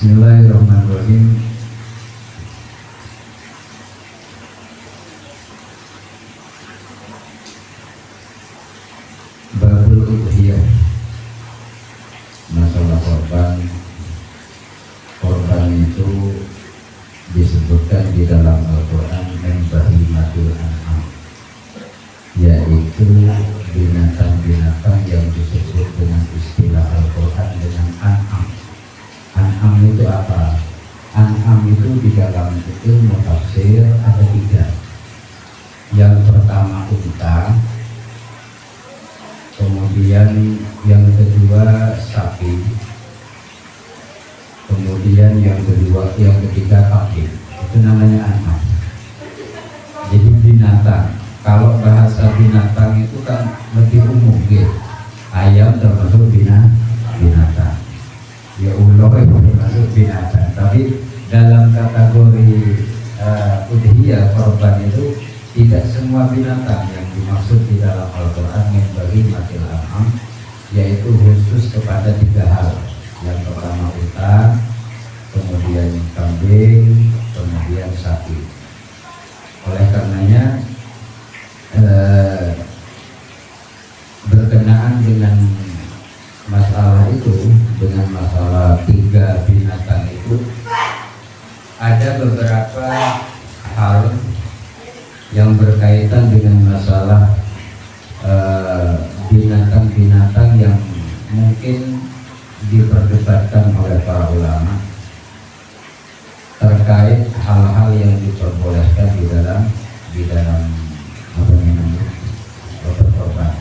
Bismillahirrahmanirrahim. Babul udhiyah, masalah korban. Korban itu disebutkan di dalam Al-Quran yang bahimatul an'am, yaitu binatang-binatang yang disebut dengan istilah Al-Quran dengan an'am. An'am itu apa? An'am itu di dalam ilmu tafsir ada 3. Yang pertama unta, kemudian yang kedua sapi, kemudian yang ketiga kambing. Itu namanya an'am. Jadi binatang. Kalau bahasa binatang itu kan lebih umum gitu. Ayam termasuk binatang. Ya Allah itu termasuk binatang. Tapi dalam kategori udhiyah korban itu tidak semua binatang yang dimaksud di dalam Al-Quran yang bagi matil an'am, yaitu khusus kepada 3 hal. Yang pertama unta, kemudian kambing, kemudian sapi. Oleh karenanya berkenaan dengan masalah itu, dengan masalah 3 binatang itu, ada beberapa hal yang berkaitan dengan masalah binatang-binatang yang mungkin diperdebatkan oleh para ulama terkait hal-hal yang diperbolehkan di dalam apa namanya korban.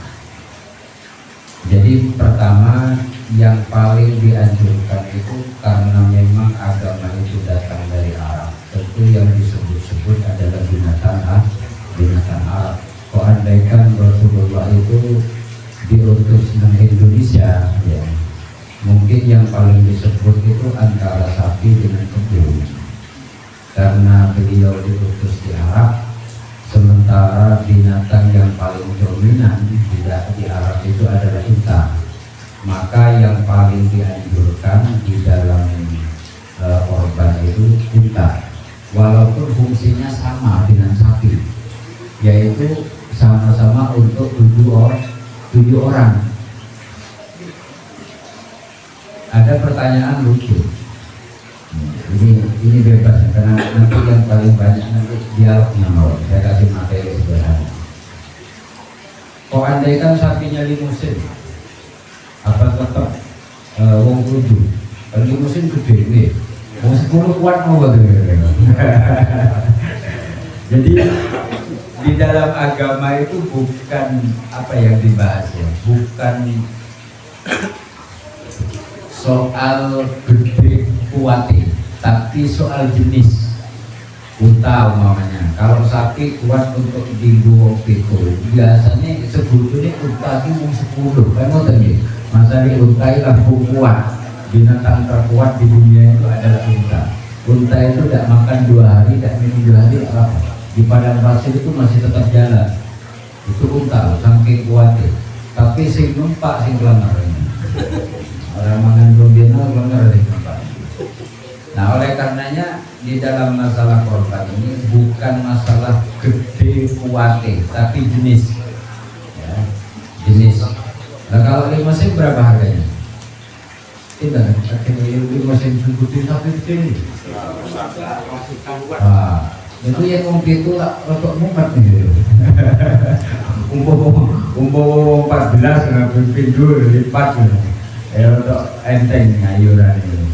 Jadi pertama yang paling dianjurkan itu karena memang agama itu datang dari Arab, tentu yang disebut-sebut adalah binatang Arab. Kok andaikan Rasulullah itu diutus ke Indonesia, ya, mungkin yang paling disebut itu antara sapi dengan kambing, karena beliau diutus di Arab. Sementara binatang yang paling dominan di Arab itu adalah unta. Maka yang paling dianjurkan di dalam korban itu unta, walaupun fungsinya sama dengan sapi, yaitu sama-sama untuk 7 orang. Ada pertanyaan lucu. Ini bebas karena nanti yang paling banyak nanti dialognya mau. Saya kasih materi sederhana. Kok andaikan sapinya limusin, apa tetap wong 7? Limusin gede nih, wong 10 kuat mau bagaimana? Jadi di dalam agama itu bukan apa yang dibahas ya, bukan soal gede kuatnya, tapi soal jenis. Unta umpamanya, kalau sapi kuat untuk digowok pikul, biasanya sebetulnya unta itu 10, kan mau tanya, masa di unta itu kuat, binatang terkuat di dunia itu adalah unta. Unta itu tidak makan 2 hari, tidak minum 2 hari, di padang pasir itu masih tetap jalan. Itu unta, saking kuatnya. Tapi sing numpak sing kelamar ini. Orang mangan rombena kelamar sing numpak. Nah, oleh karenanya di dalam masalah korban ini bukan masalah gede kuatnya, tapi jenis. Ya, jenis. Nah, kalau limusin berapa harganya? Tidak, limusin putih sapi kecil. Itu yang ngomong itu lah rotok mumet nih. Umbo 14 ngambil pindu lipat rotok enteng ayuran itu.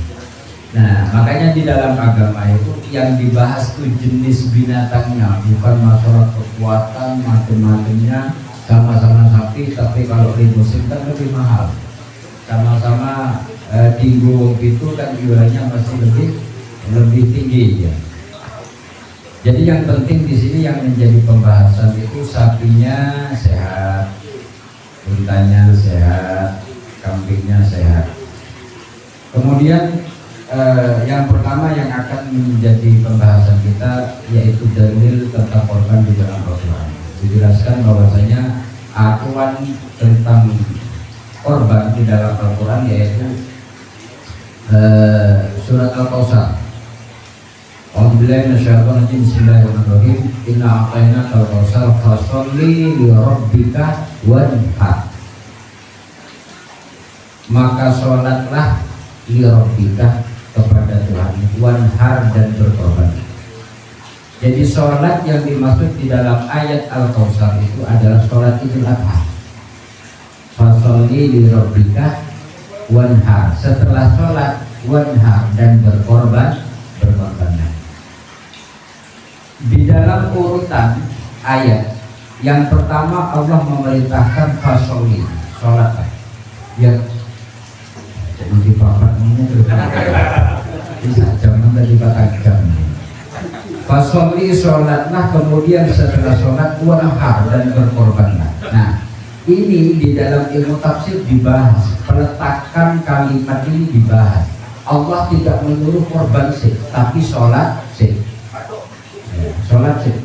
Nah, makanya di dalam agama itu yang dibahas tuh jenis binatangnya, bukan masalah kekuatan macam-macamnya. Sama-sama sapi, tapi kalau limusin kan lebih mahal. Sama-sama tinggu itu kan iurannya masih lebih tinggi ya. Jadi yang penting di sini yang menjadi pembahasan itu sapinya sehat, untanya sehat, kambingnya sehat. Kemudian yang pertama yang akan menjadi pembahasan kita yaitu dalil tentang korban di dalam Al-Quran. Dijelaskan bahwasanya aturan tentang korban di dalam Al-Quran yaitu surat Al-Kautsar. Alhamdulillah minasyaitonir rajim. Bismillahirrahmanirrahim. Inna a'tainakal kautsar fasholli li rabbika wanhar. Maka sholatlah li rabbika kepada Tuhan, wanhar dan berkorban. Jadi sholat yang dimaksud di dalam ayat Al-Kautsar itu adalah sholat Idul Adha. Fasholli li rabbika wanhar. Setelah sholat wanhar dan berkorbanlah. Di dalam urutan ayat yang pertama Allah memerintahkan fasholli, sholatlah. Ya, jadi bapak bisa jam dari bapak jam. Fasholli, sholatlah, kemudian setelah sholat wanhar dan berkorbanlah. Nah, ini di dalam ilmu tafsir dibahas, peletakan kalimat ini dibahas. Allah tidak menyuruh korban sih, tapi sholat sih. Sholat sih.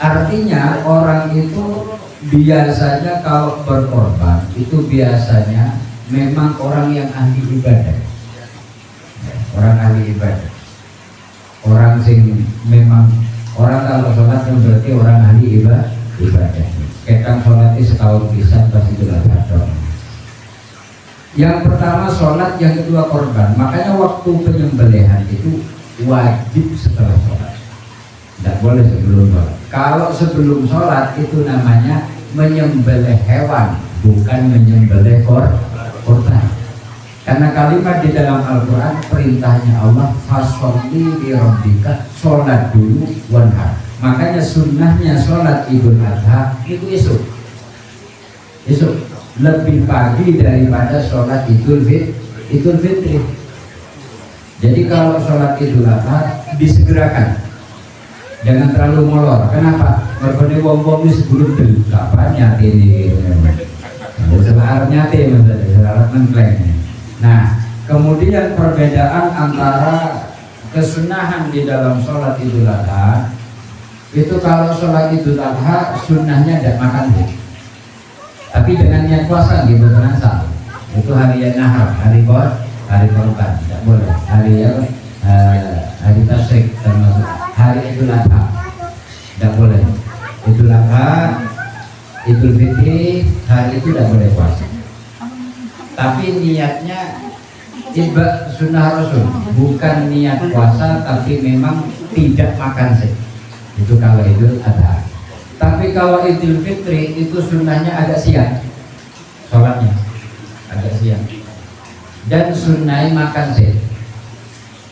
Artinya orang itu biasanya kalau berkorban itu biasanya memang orang yang ahli ibadah. Orang ahli ibadah. Orang sing memang orang kalau sholat yang berarti orang ahli ibadah. Kadang sholatnya setahun bisa pas itu lah. Yang pertama sholat, yang kedua korban. Makanya waktu penyembelihan itu wajib setelah sholat, tidak boleh sebelum sholat. Kalau sebelum sholat itu namanya menyembelih hewan, bukan menyembelih korban. Karena kalimat di dalam Al-Quran perintahnya Allah fasholli li rabbika, sholat dulu wanhar. Makanya sunnahnya sholat Idul Adha itu esok lebih pagi daripada sholat Idul Fitri. Jadi kalau sholat Idul Adha disegerakan, jangan terlalu molor. Kenapa? Mereka wong-wong ini sebelum dulu apa nyate ini, selarat nyate maksudnya, selarat mengklaimnya. Nah, kemudian perbedaan antara kesunahan di dalam sholat Idul Adha itu, kalau sholat Idul Adha sunnahnya tidak makan deh, tapi dengan niat puasa gitu terasa. Itu hari yang nahar, hari korban, tidak boleh. Hari tasyrik termasuk hari Idul Adha, tidak boleh. Idul Adha, Idul Fitri, hari itu tidak boleh puasa. Tapi niatnya ibadah sunnah Rasul, bukan niat puasa, tapi memang tidak makan sih. Itu kalau Idul Adha. Tapi kalau Idul Fitri itu sunnahnya agak siang, sholatnya agak siang. Dan sunnah makan sih.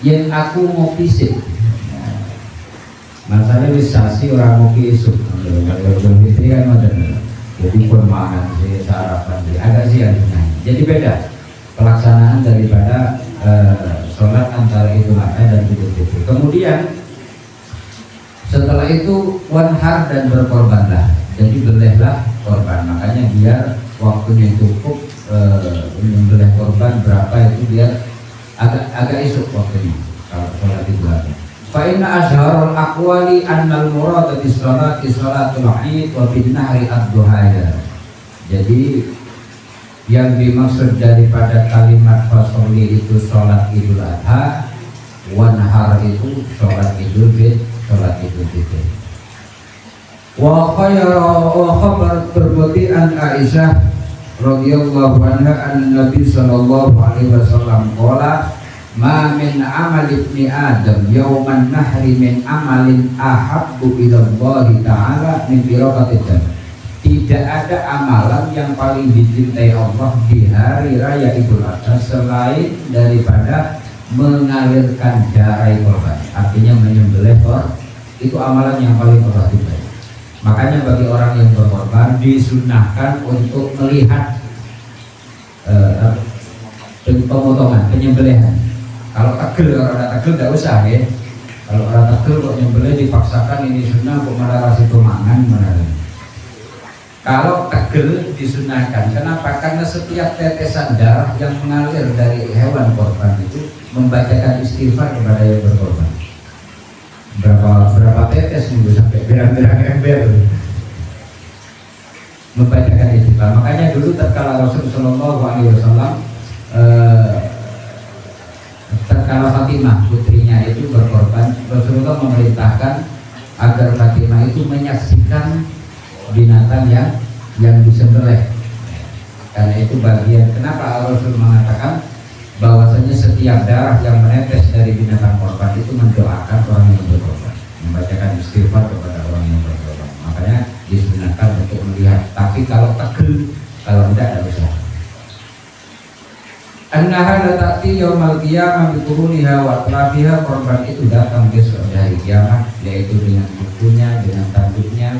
Yang aku mau pisik. Masalahnya wisasi orang mau pisuk. Kalau Idul Fitri kan macam. Jadi permakan sih, sarapan sih, agak siang sunnahnya. Jadi beda pelaksanaan daripada sholat antara Idul Adha dan Idul Fitri. Kemudian setelah itu wanhar dan berkorbanlah. Jadi belehlah korban. Makanya biar waktunya cukup menyembelih korban berapa itu biar agak esok waktunya kalau sholat Idul Adha. Fa inna asharul aqwali annal murad bis sholati sholatul Id wa bin nahri ad-duhaya. Jadi yang dimaksud daripada kalimat fasholli itu sholat Idul Adha, wanhar itu sholat Idul Fitri. Wa khabar terbukti an Aisyah radhiyallahu anha an Nabi sallallahu alaihi wasallam qala ma min amal ibni Adam yauman nahri min amalin ahabbu ila Allah ta'ala min birakatil jannah. Tidak ada amalan yang paling dicintai Allah di hari raya Idul Adha selain daripada mengalirkan darah korban, artinya menyembelih korban. Itu amalan yang paling Allah cintai. Makanya bagi orang yang berkorban disunnahkan untuk melihat pemotongan, penyembelihan. Kalau tegel, orang tegel tidak usah ya. Kalau orang tegel kok nyembelih dipaksakan ini sunnah, kok malah kasih kemangan mana. Kalau tegel disunahkan, kenapa? Karena setiap tetesan darah yang mengalir dari hewan korban itu membacakan istighfar kepada yang berkorban. Berapa tetes minggu sampai berang-berang ember membacakan istighfar. Makanya dulu tatkala Rasulullah SAW Tatkala Fatimah putrinya itu berkorban, Rasulullah memerintahkan agar Fatimah itu menyaksikan binatang yang disembelih. Karena itu bagian kenapa Rasul mengatakan bahwasanya setiap darah yang menetes dari binatang korban itu mendoakan orang yang berkorban, membacakan istighfar kepada orang yang berkorban. Makanya disunahkan untuk melihat. Tapi kalau tegel, kalau tidak usah. An-naha latati yaumal qiyamah biquruniha wa atrafiha, korban itu datang besok dari kiamat, yaitu dengan bukunya, dengan tanduknya.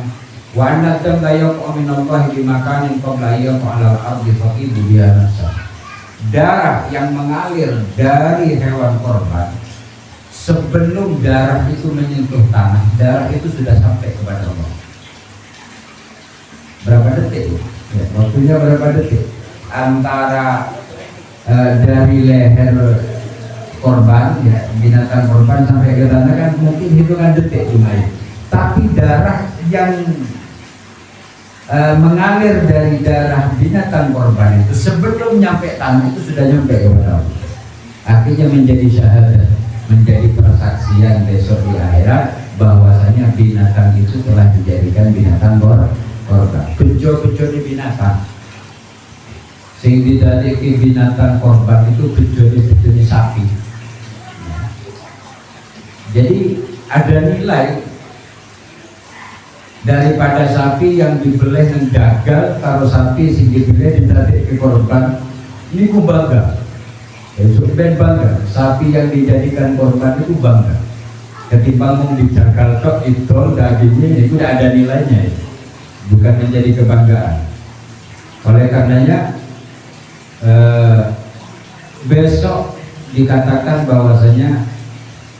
Wa anna dam la yaqa'u min Allah bi makanin qabla yaqa'a 'alal ardi faqidu biha nafsa. Darah yang mengalir dari hewan korban sebelum darah itu menyentuh tanah, darah itu sudah sampai kepada Allah. Berapa detik? Ya, waktunya berapa detik? Antara dari leher korban, ya, binatang korban sampai ke tanah kan mungkin hitungan detik cuma itu. Tapi darah yang mengalir dari darah binatang korban itu sebelum nyampe tanah itu sudah nyampe kepada Allah. Akhirnya menjadi syahadat, menjadi persaksian besok di akhirat bahwasanya binatang itu telah dijadikan binatang korban. Bejo-bejo di binatang, sing didadeki binatang korban itu bejo-bejo sapi. Jadi ada nilai daripada sapi yang dibeleh dan gagal, kalau sapi sing dibeleh ditarik ke korban ini ku bangga. Besok ben bangga, sapi yang dijadikan korban itu bangga. Ketimbang mau dijagal tok idol dagingnya itu tidak ada nilainya, bukan menjadi kebanggaan. Oleh karenanya besok dikatakan bahwasanya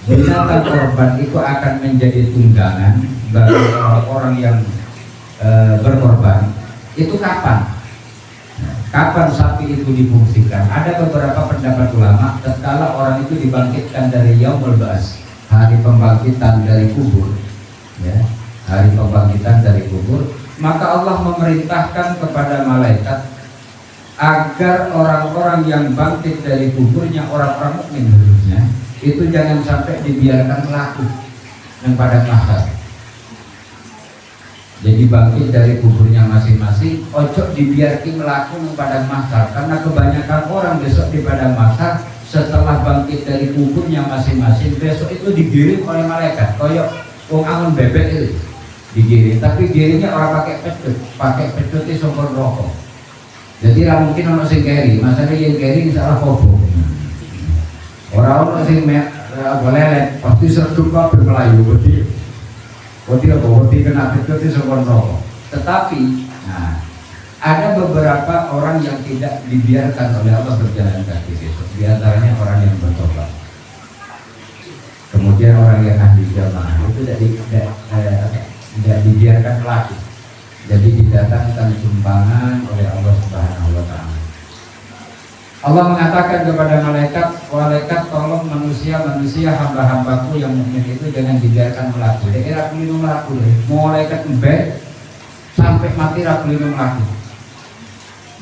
binatang korban itu akan menjadi tunggangan bagi orang-orang yang berkorban. Itu kapan? Kapan sapi itu difungsikan? Ada beberapa pendapat ulama, tatkala orang itu dibangkitkan dari yaumul ba'ats, hari pembangkitan dari kubur, ya, hari pembangkitan dari kubur, maka Allah memerintahkan kepada malaikat agar orang-orang yang bangkit dari kuburnya, orang-orang mukmin khususnya, itu jangan sampai dibiarkan melaku yang pada mahsyar. Jadi bangkit dari kuburnya masing-masing, ojo dibiarkan melaku yang pada mahsyar, karena kebanyakan orang besok di padang mahsyar setelah bangkit dari kuburnya masing-masing, besok itu digiring oleh malaikat, koyok wong angon bebek itu digiring, tapi giringnya orang pakai pecut itu sumber rokok. Jadi lah mungkin orang sing keri, masalah yang keri salah foto. Orang sing boleh pasti serdup kabeh Melayu, wedi kena pecut itu sumber rokok. Tetapi, nah, ada beberapa orang yang tidak dibiarkan oleh Allah berjalan kaki besok. Di antaranya orang yang bertobat. Kemudian orang yang ahli jamaah itu tidak dibiarkan melaku. Jadi didatangkan sumbangan oleh Allah Subhanahu wa Ta'ala. Allah mengatakan kepada malaikat tolong manusia hamba-hambaku yang mukmin itu jangan dibiarkan melaku. Dia kulino melaku deh. Malaikat mbek sampai mati kulino melaku.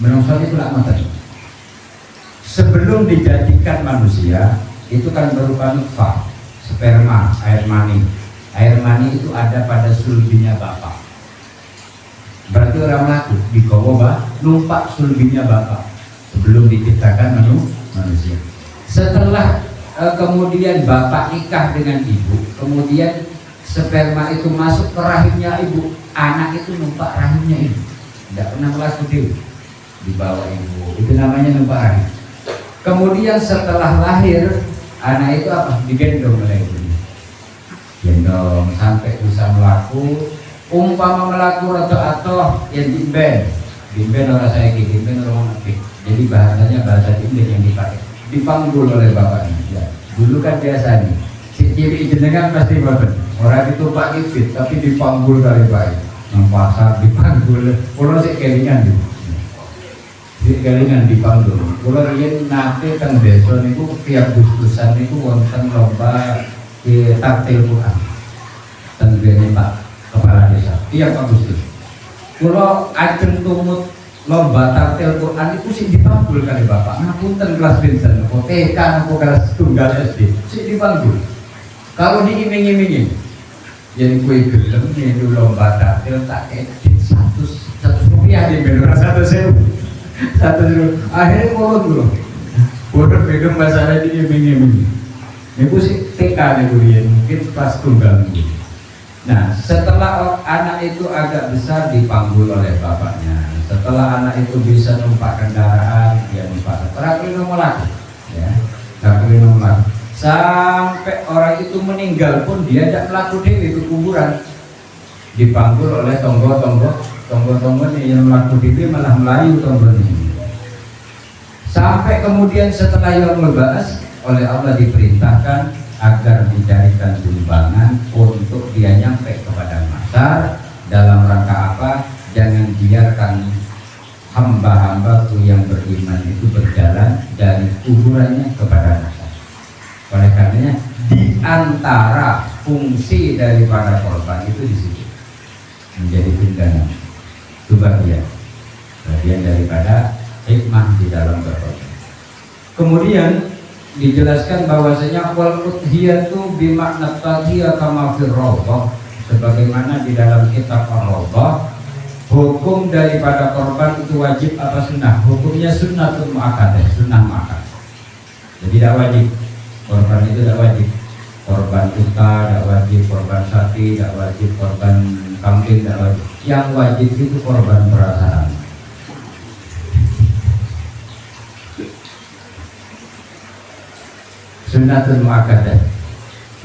Menungso itu tidak mati. Sebelum dijadikan manusia itu kan berupa nutfah, sperma, air mani. Air mani itu ada pada sulbinya bapak. Berarti orang melaku digawa numpak sulbinya bapak sebelum diciptakan manusia. Setelah kemudian bapak nikah dengan ibu, kemudian sperma itu masuk ke rahimnya ibu, anak itu numpak rahimnya ibu, tidak pernah melaku di bawah ibu, itu namanya numpak rahim. Kemudian setelah lahir anak itu apa? Digendong oleh ibunya, gendong sampai bisa melaku. Umpama melaku rata atau yang dimben orang saya dimben orang nanti. Jadi bahasanya bahasa dimben yang dipakai, dipanggul oleh bapaknya. Ya. Dulu kan biasa nih, si ciri jenengan pasti bapak orang itu pak ifit, tapi dipanggul dari baik. Yang pasar dipanggul, kalau si kelingan gitu. Si kelingan dipanggul. Kalau ingin nanti teng desa niku tiap gustusan niku wonten lomba taktil Quran. Tenggene Pak Kepala Desa, iya Pak Gustus. Kalau ajeng tumut lomba tartil Quran itu sih dipanggul kali bapak. Ngapunten kelas Vincent, TK, kelas tunggal SD, sih dipanggul. Kalau diiming-imingin, jadi kue gelem itu lomba tartil tak edit 100 rupiah di beneran 1.000. Akhirnya ngolong dulu. Bodoh begem masalah diiming-imingin. Itu sih TK nih kuliah, mungkin kelas tunggal. Nah, setelah anak itu agak besar dipanggul oleh bapaknya. Setelah anak itu bisa numpak kendaraan, dia numpak. Orang ini nomor lagi, ya, nomor. Sampai orang itu meninggal pun dia tidak melaku dewi ke kuburan. Dipanggul oleh tonggo nih yang melaku dewi malah melayu tonggo ini. Sampai kemudian setelah Yaumul Ba'ats oleh Allah diperintahkan agar dicarikan sumbangan untuk dia nyampe kepada masyar. Dalam rangka apa? Jangan biarkan hamba-hambaku yang beriman itu berjalan dari kuburannya kepada masyar. Oleh karenanya di antara fungsi daripada korban itu di situ menjadi tunggangan. Itu bagian daripada hikmah di dalam berkorban. Kemudian dijelaskan bahwasanya wal udhiyatu bimakna tadhiya kama fir rawdah, sebagaimana di dalam kitab Ar-Rawdah, hukum daripada korban itu wajib apa sunnah? Hukumnya sunnatul muakkadah, sunnah muakkad. Jadi tidak wajib. Korban itu tidak wajib. Korban unta tidak wajib, korban sapi tidak wajib, korban kambing tidak wajib. Yang wajib itu korban perasaan. Sunnatul muakkadah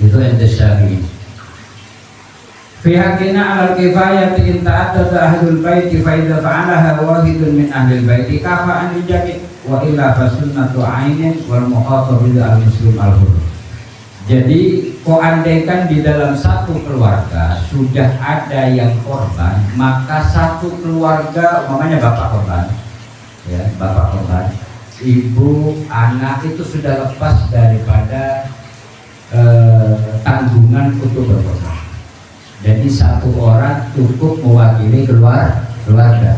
itu ente syar'i. Fi haqqina 'alal kifayati in ta'addada ahlul baiti fa idza fa'alaha wahidun min ahlil baiti kafa'an lijami' wa illa fa sunnatu 'ainin wal muqatab al muslim al hur. Jadi andaikan di dalam satu keluarga sudah ada yang korban, maka satu keluarga, umpamanya bapak korban, ya, bapak korban, ibu, anak itu sudah lepas daripada tanggungan untuk berkorban. Jadi satu orang cukup mewakili keluarga.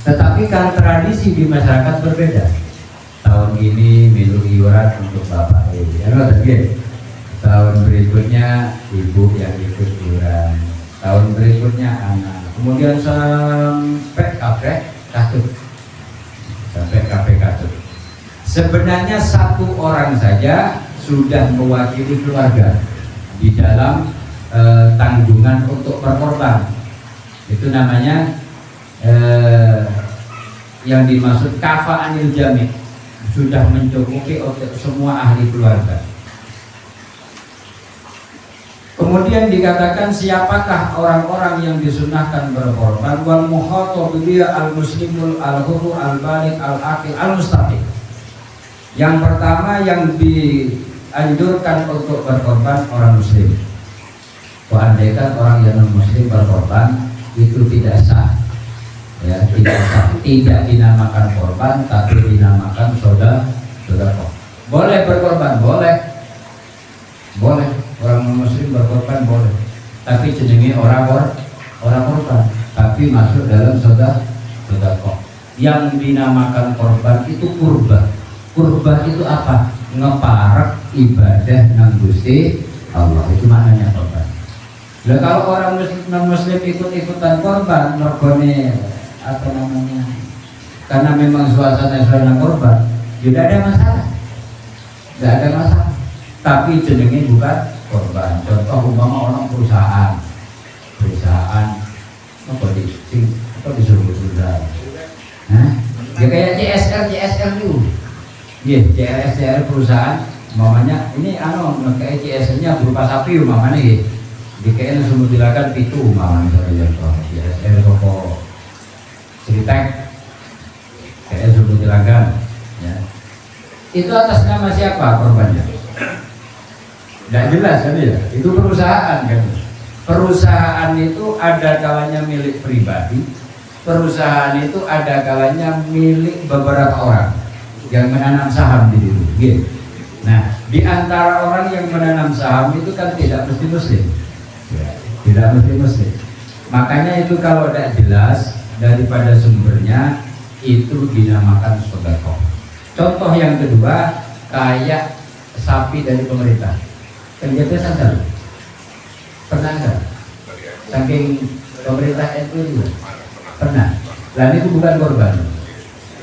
Tetapi kan tradisi di masyarakat berbeda. Tahun ini milu iuran untuk bapak ibu, ya, tahun berikutnya ibu yang ikut iuran, tahun berikutnya anak, kemudian sampai kakek katut. Sebenarnya satu orang saja sudah mewakili keluarga di dalam tanggungan untuk berkorban. Itu namanya yang dimaksud kafa'anil jami', sudah mencukupi untuk semua ahli keluarga. Kemudian dikatakan siapakah orang-orang yang disunahkan berkorban? Wal mukhatabu biya al muslimul al huru al balik al aqil al mustaqim. Yang pertama yang dianjurkan untuk berkorban orang muslim. Andaikan orang yang non muslim berkorban itu tidak sah, ya, tidak sah, tidak dinamakan korban tapi dinamakan sedekah. Boleh berkorban, boleh orang non muslim berkorban boleh, tapi jenenge orang korban, tapi masuk dalam sedekah. Yang dinamakan korban itu kurban. Kurban itu apa? Ngeparek ibadah nang Gusti Allah, itu maknanya korban. Nah, kalau orang non muslim ikut-ikutan korban, mergone apa namanya? Karena memang suasana korban, tidak ada masalah. Tidak ada masalah. Tapi jenenge bukan korban. Contoh umpama orang perusahaan apa disuruh perusahaan? Nah, ya kayak CSR dulu. Iya, CSR perusahaan, umpamanya ini kayak CSR-nya berupa sapi umpamanya gitu. DKN semua dilakukan pitu malah misalnya contoh CSR toko Seritek kayak semua dilakukan, ya. Itu atas nama siapa korbannya? Tidak jelas kan ya? Itu perusahaan kan. Perusahaan itu ada kalanya milik pribadi, perusahaan itu ada kalanya milik beberapa orang yang menanam saham di situ. Gitu. Nah, di antara orang yang menanam saham itu kan tidak mesti muslim. Ya, tidak mesti muslim. Makanya itu kalau tidak jelas daripada sumbernya, itu dinamakan sedekah. Contoh yang kedua, kayak sapi dari pemerintah. Kegiatan saja. Pernah nggak? Saking pemerintah itu juga pernah. Lalu itu bukan korban,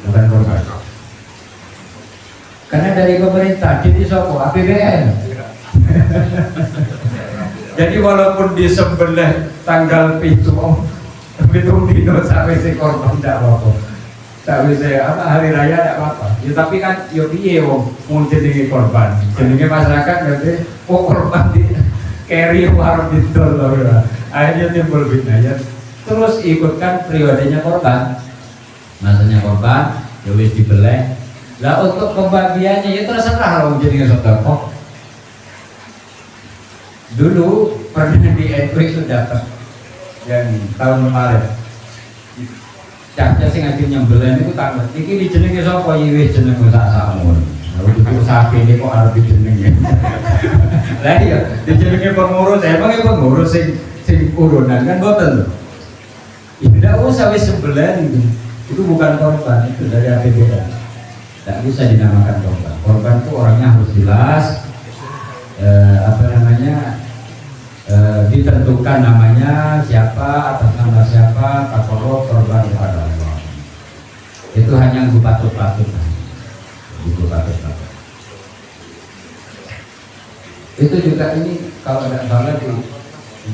bukan korban. Karena dari pemerintah, jadi soko APBN. Jadi walaupun disembelih tanggal pitung dino sampai si korban tidak apa-apa, sampai saya hari raya tidak apa-apa. Ya, tapi kan yo piye wong mau jenenge korban, jenenge masyarakat berarti korban di carry warung didol loh. Akhirnya timbul fitnah ya. Terus ikutkan periodenya korban, masanya korban, ya wis dibeleh. Lah untuk pembagiannya ya terserah loh jenenge sedekah. Dulu pernah di NU itu dapat yang tahun kemarin caknya sing ngajin nyembelen itu takut iki dijenenge sapa iki jeneng sak sakmun. Lalu itu sapi ini kok arep dijenenge. Lah iya dijenenge pengurus, emang pengurus sing urunan kan boten lho. Tidak usah wis sembelen itu bukan korban, itu dari APBN. Tidak bisa dinamakan korban. Korban itu orangnya harus jelas, ditentukan namanya siapa, atas nama siapa, takoro korban kepada Allah. Itu hanya patut-patut. Itu juga ini kalau tidak salah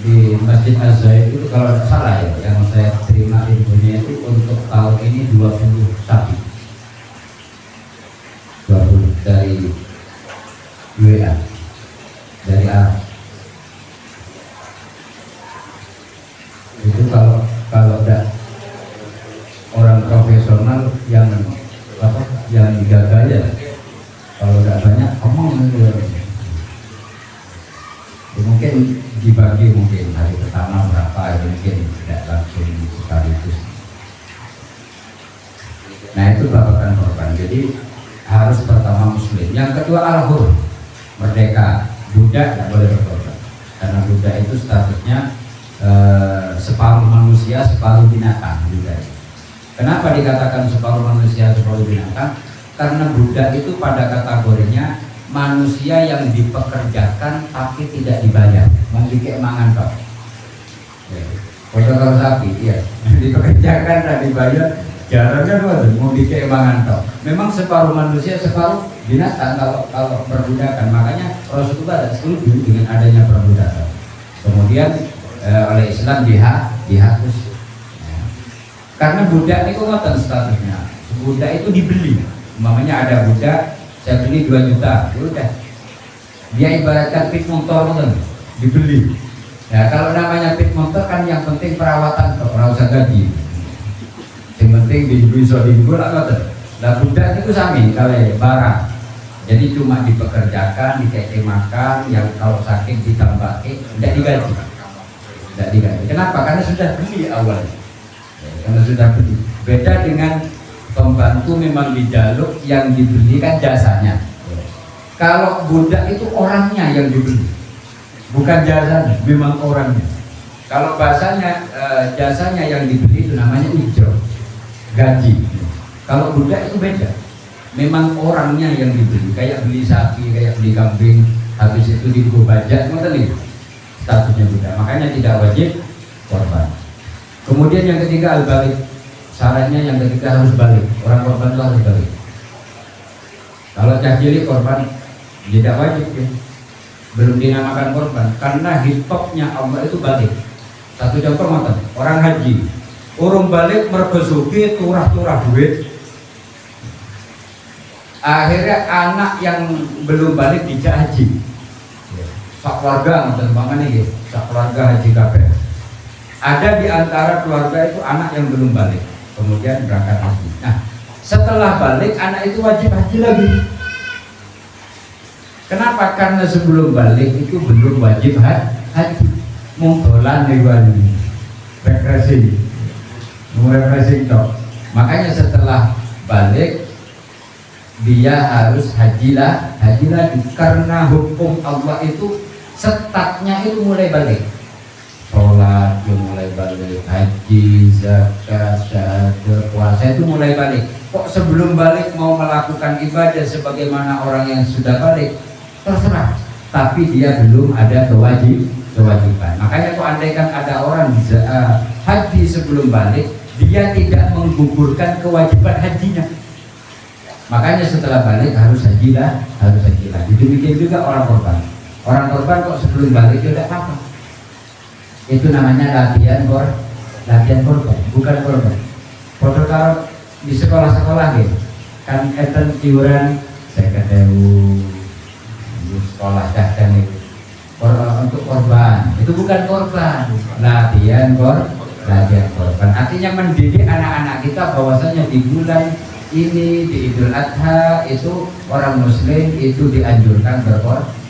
di Masjid Az-Zaid itu kalau tidak salah ya, yang saya terima infonya itu untuk tahun ini 20 sapi, 20 dari WA, dari Arab. Itu kalau ada orang profesional yang digagal ya, kalau tidak banyak omong ya, mungkin dibagi mungkin hari pertama berapa ya, mungkin tidak langsung sekaligus. Nah itu babakan korban. Jadi harus pertama muslim. Yang kedua al-hur, merdeka. Budak tidak boleh berkorban karena budak itu statusnya separuh manusia, separuh binatang juga. Kenapa dikatakan separuh manusia, separuh binatang? Karena budak itu pada kategorinya manusia yang dipekerjakan tapi tidak dibayar, memiliki mangan kok. Kalau sapi, iya, dipekerjakan dan dibayar, jarangnya memiliki mangan kok. Memang separuh manusia, separuh binatang kalau perbudakan. Makanya Rasulullah tidak setuju dengan adanya perbudakan. Kemudian oleh Islam dihapus. Karena budak itu ngoten statusnya. Budak itu dibeli. Umpamanya ada budak, saya beli 2 juta, udah. Dia ibaratkan pit motor kan, dibeli. Ya kalau namanya pit motor kan yang penting perawatan, ora usah gaji. Yang penting bisa dijual ngoten. Lah budak itu sami kali barang. Jadi cuma dipekerjakan, dikasih makan, yang kalau sakit ditambahke, tidak digaji. Tidak digaji. Kenapa? Karena sudah beli awalnya. Karena sudah beli. Beda dengan pembantu memang dijaluk, yang dibeli kan jasanya. Kalau budak itu orangnya yang dibeli, bukan jasanya, memang orangnya. Kalau bahasanya jasanya yang dibeli itu namanya ujro, gaji. Kalau budak itu beda, memang orangnya yang dibeli, kayak beli sapi, kayak beli kambing, habis itu dibuat pajak, itu statusnya budak. Makanya tidak wajib korban. Kemudian yang ketiga al-balik, syaratnya yang ketiga harus balik. Orang korban itu harus balik. Kalau cahili korban tidak wajib ya. Belum dinamakan korban karena hitopnya Allah itu balik. Satu contoh ngoten, orang haji, urung balik merbesuki turah-turah duit. Akhirnya anak yang belum balik dijak haji. Sak keluarga ngoten banget nih, sak keluarga haji kabeh. Ada di antara keluarga itu anak yang belum balik, kemudian berangkat haji. Nah, setelah balik anak itu wajib haji lagi. Kenapa? Karena sebelum balik itu belum wajib haji. Mungtolan nih Bali, refreshing toh. Makanya setelah balik dia harus haji lagi karena hukum Allah itu setatnya itu mulai balik. Sholat dia mulai mulai balik haji, zakat, syahadat, puasa itu mulai balik. Kok sebelum balik mau melakukan ibadah sebagaimana orang yang sudah balik? Terserah. Tapi dia belum ada kewajiban. Makanya kok andaikan ada orang haji sebelum balik, dia tidak menggugurkan kewajiban hajinya. Makanya setelah balik harus haji lagi. Demikian juga orang korban. Orang korban kok sebelum balik tidak apa-apa. Itu namanya latihan korban, bukan korban. Kalau di sekolah-sekolah gitu, kan enten iuran 50.000 sekolah dan itu untuk korban. Itu bukan korban, latihan korban. Artinya mendidik anak-anak kita bahwasanya di bulan ini, di Idul Adha itu orang Muslim itu dianjurkan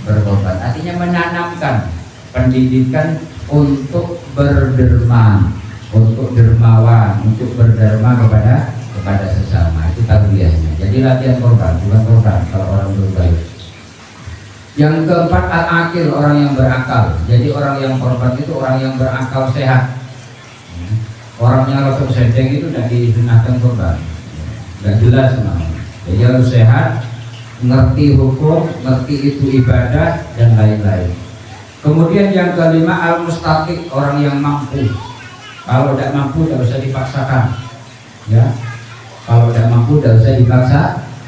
berkorban. Artinya menanamkan pendidikan untuk berderma, untuk dermawan, untuk berderma kepada sesama. Itu tarbiyahnya. Jadi latihan korban, bukan korban kalau orang berbaik. Yang keempat al-akil, orang yang berakal. Jadi orang yang korban itu orang yang berakal sehat. Orangnya rosok sedeng itu tidak disunahkan korban. Tidak jelas namanya. Jadi harus sehat, ngerti hukum, ngerti itu ibadah dan lain-lain. Kemudian yang kelima al-mustaqim, orang yang mampu. Kalau tidak mampu tidak usah dipaksakan, ya. Kalau tidak mampu tidak usah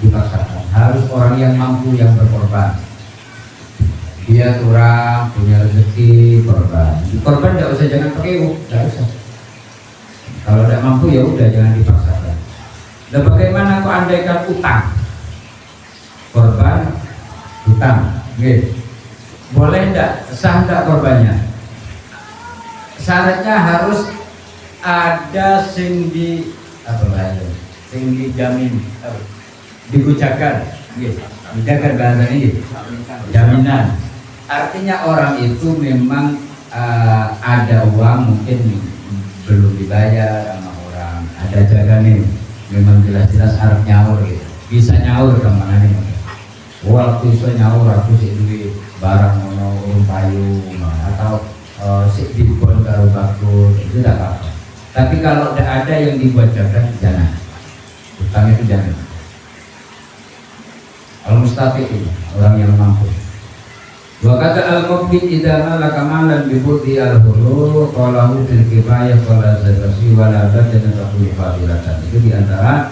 dipaksakan. Harus orang yang mampu yang berkorban. Dia kurang punya rezeki, korban. Korban tidak usah, jangan pakai tidak usah. Kalau tidak mampu ya udah jangan dipaksakan. Dan bagaimana kok andaikan utang? Korban utang, gitu. Boleh enggak? Sah enggak korbannya? Syaratnya harus ada sing di apa bahasa? Sing dijamin, digujakan, gitu. Dijakan bahasa ini, jaminan. Artinya orang itu memang ada uang mungkin belum dibayar sama orang, ada jaganin, memang jelas-jelas harus nyaur gitu. Bisa nyaur kemana nih? Waktu iso nyaur aku sih duit barang mono urung payu atau si dibon karo bagus itu tidak apa-apa. Tapi kalau tidak ada yang dibuat jaga jangan. Utang itu jangan. Al-mustaqim ini orang yang mampu. Wa kata al-muqbid idza malaka malan bi budhi al-hurur qalahu fil kifayah qala zakasi wa la badana taqul fadilatan. Itu di antara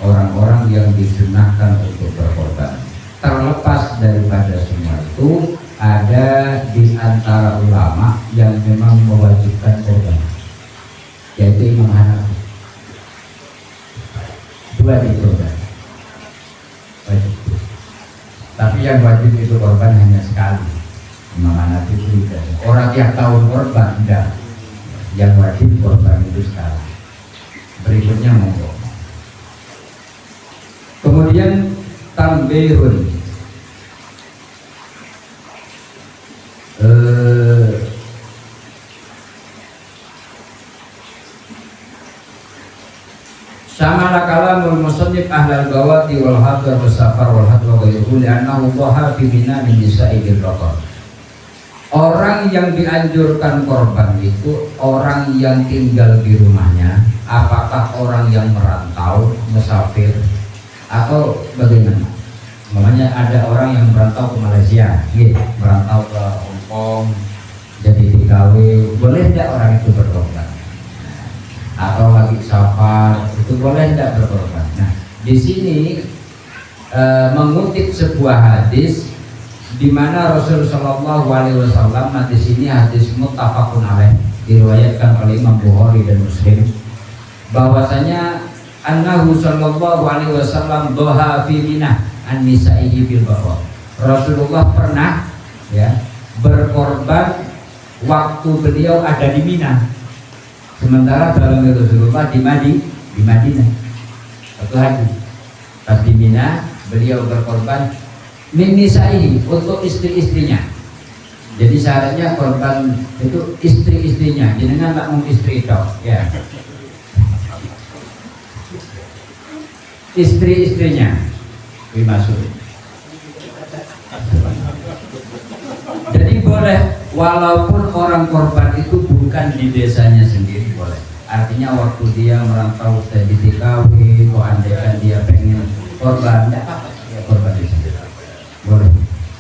orang-orang yang disunahkan untuk berkorban. Terlepas daripada semua itu, ada di antara ulama yang memang mewajibkan korban, yaitu Imam Hanafi. Dua di korban wajib. Tapi yang wajib itu korban hanya sekali. Imam Hanafi itu tidak. Orang tiap tahun korban tidak. Yang wajib korban itu sekali. Berikutnya monggo. Kemudian tambihun. Sama kalamul musannif ahlal gawati wal hadar was safar wal hadwa ghairuhu li'annahu dhaha fi bina min nisa'il raqab. Orang yang dianjurkan korban itu orang yang tinggal di rumahnya, apakah orang yang merantau, musafir atau bagaimana? Namanya ada orang yang merantau ke Malaysia, gitu, merantau ke Hong Kong, jadi TKW, boleh tidak orang itu berkorban? Atau lagi safar, itu boleh tidak berkorban? Nah, di sini mengutip sebuah hadis di mana Rasulullah SAW, di sini hadis muttafaqun alaih, diriwayatkan oleh Imam Bukhari dan Muslim, bahwasanya annahu sallallahu alaihi wasallam doha fi Mina an-nisa'ihi bil baqar. Rasulullah pernah ya berkorban waktu beliau ada di Mina, sementara dalam Rasulullah di Madinah waktu haji. Pas di Mina beliau berkorban min nisa'ihi, untuk istri-istrinya. Jadi syaratnya korban itu istri-istrinya, jenengan tak mau istri itu ya, istri-istrinya dimaksud. Jadi boleh walaupun orang korban itu bukan di desanya sendiri boleh. Artinya waktu dia merantau ke di TKW, kok andaikan dia pengen korban, tidak apa-apa dia korban di sini, boleh.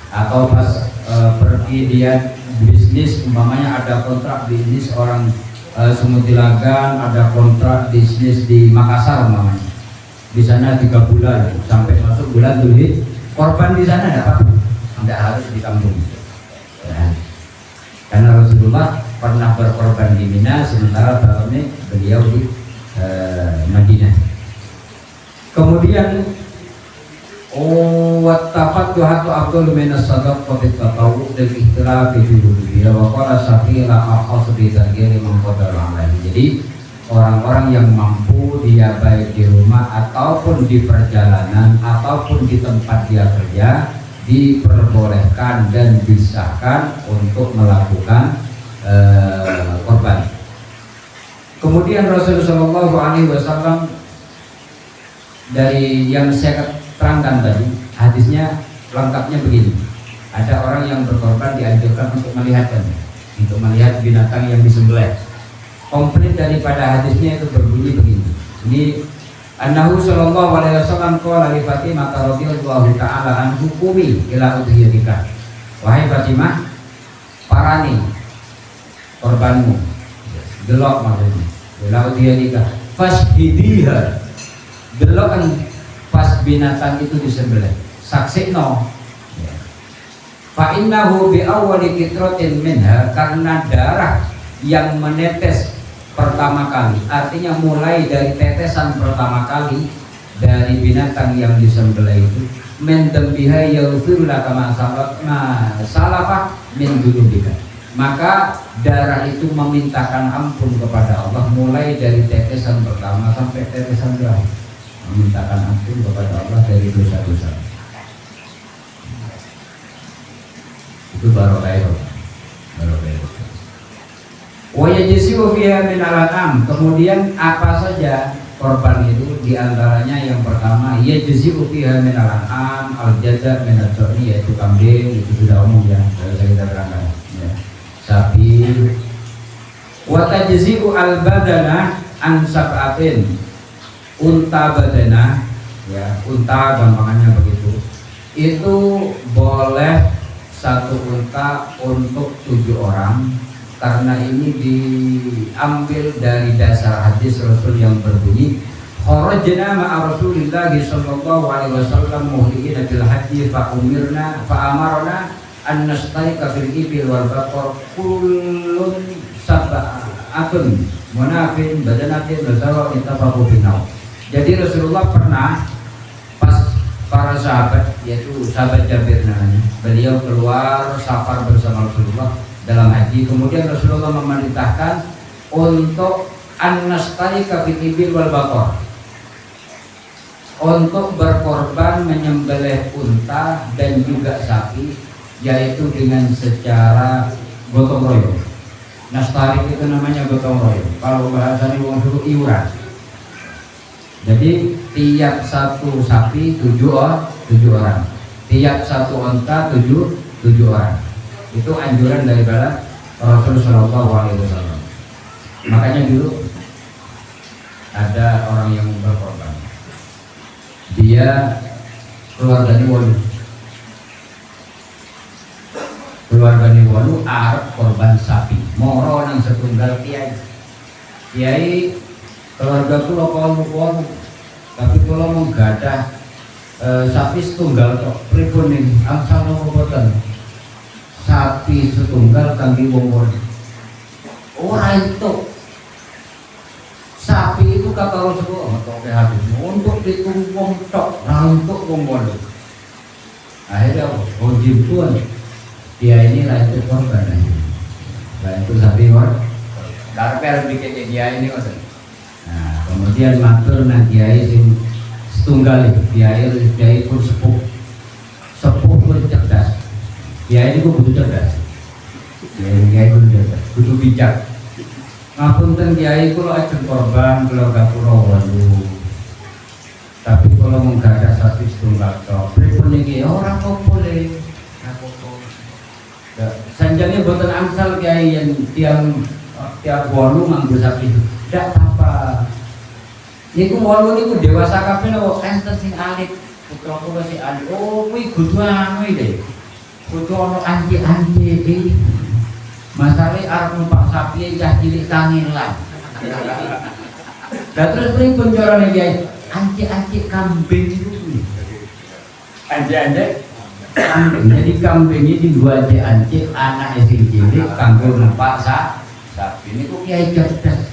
Atau pas pergi dia bisnis, umpamanya ada kontrak bisnis orang Sumut Ilagan, ada kontrak bisnis di Makassar umpamanya, di sana 3 bulan sampai masuk bulan Dzulhijjah, korban di sana tidak apa-apa, tidak harus di kampung. Ya. Karena Rasulullah pernah berkorban di Mina, sementara beliau di Madinah. Kemudian wattafat tuhatu abdul minas sadaqati tatawu dan ikhtilaf fi wujudiyya wa qala Syafi'i la akhas bi taghyiri man qadara alaihi. Jadi orang-orang yang mampu, dia baik di rumah ataupun di perjalanan ataupun di tempat dia kerja, diperbolehkan dan disahkan untuk melakukan korban. Kemudian Rasulullah SAW dari yang saya terangkan tadi, hadisnya lengkapnya begini. Ada orang yang berkorban dianjurkan untuk melihat binatang yang disembelih. Komplit daripada hadisnya itu berbunyi begini. Ini Annahu sallallahu alaihi wasallam qala li Fatimah radhiyallahu ta'ala anhu qumi ila udhiyatika. Wahai Fatimah, parani korbanmu. Delok maksudnya. Ila udhiyatika. Fashhidiha. Delokan pas binatang itu disembelih. Saksikno. Fa innahu bi awwali kitratin minha, karena darah yang menetes pertama kali, artinya mulai dari tetesan pertama kali dari binatang yang disembelih itu, mendembiha yaghfir laka ma salafa min dzunubika, maka darah itu memintakan ampun kepada Allah mulai dari tetesan pertama sampai tetesan terakhir, memintakan ampun kepada Allah dari dosa-dosa. Itu barokah. Wa yajzi'u fiha min al-an'am. Kemudian apa saja korban itu, diantaranya yang pertama yajzi'u fiha min al-an'am, al-jaza' min al-dhani, yaitu kambing, itu sudah umum ya, sudah kita terangkan ya. Sapi. Wa tajzi'u al-badana an sab'atin, unta badana ya, unta gampangannya begitu. Itu boleh satu unta untuk 7 orang. Karena ini diambil dari dasar hadis Rasul yang berbunyi, kharajna ma'a Rasulillah sallallahu alaihi wasallam muhliina bil haji fa umirna fa amarna an nastaiqa bil ibil wal baqar kullun sab'atun munafin badanatin wa ittafaqu binau. Jadi Rasulullah pernah pas para sahabat, yaitu sahabat Jabir namanya, beliau keluar safar bersama Rasulullah dalam haji, kemudian Rasulullah memerintahkan untuk an-nastaiqa bil ibil wal baqar, untuk berkorban menyembelih unta dan juga sapi, yaitu dengan secara gotong royong. Nastarik itu namanya gotong royong, kalau bahasanya wong suku iuran. Jadi tiap satu sapi 7 orang, tiap satu unta 7 orang. Itu anjuran daripada Rasulullah SAW. Makanya dulu ada orang yang berkorban, dia keluar dari Walu, arep korban sapi, moro nang setunggal kiai keluarga kula kalu, tapi kula menggadah sapi setunggal kok, pripun ning angsal nopo boten? Sapi setunggal kangge wong ora itu. Sapi itu kata Rasulullah toke hadis untuk ditumpung tok, ora untuk wong bodoh. Akhirnya wajib tuan dia ini lah itu korban. Lah itu sapi war darper bikin dia ini kan. Nah, kemudian matur nang kiai sing setunggal kiai pun sepuh pun cerdas. Kiai ini butuh cerdas. Kiai kudu cerdas, kudu bijak. Ngapunten kiai kula ajeng korban keluarga kula waduh. Tapi kalau menggadah sapi setunggal tok, pripun niki ora apa-apa le. Sanjane boten angsal kiai yang tiang tiap wolu nganggo sapi. Ndak apa. Niku wolu niku dewasa kabeh lho enten sing alit. Putra kula si alit. Oh kuwi kudu anu iki. Kudu ono anji-anji iki. Masale arep numpak sapi cah cilik kangelan. Lah terus pripun carane Kyai? Anji-anji kambing itu. Anji-anji kambing. Jadi kambing ini dua anji anak sing cilik kanggo numpak sapi. Niku Kyai cerdas.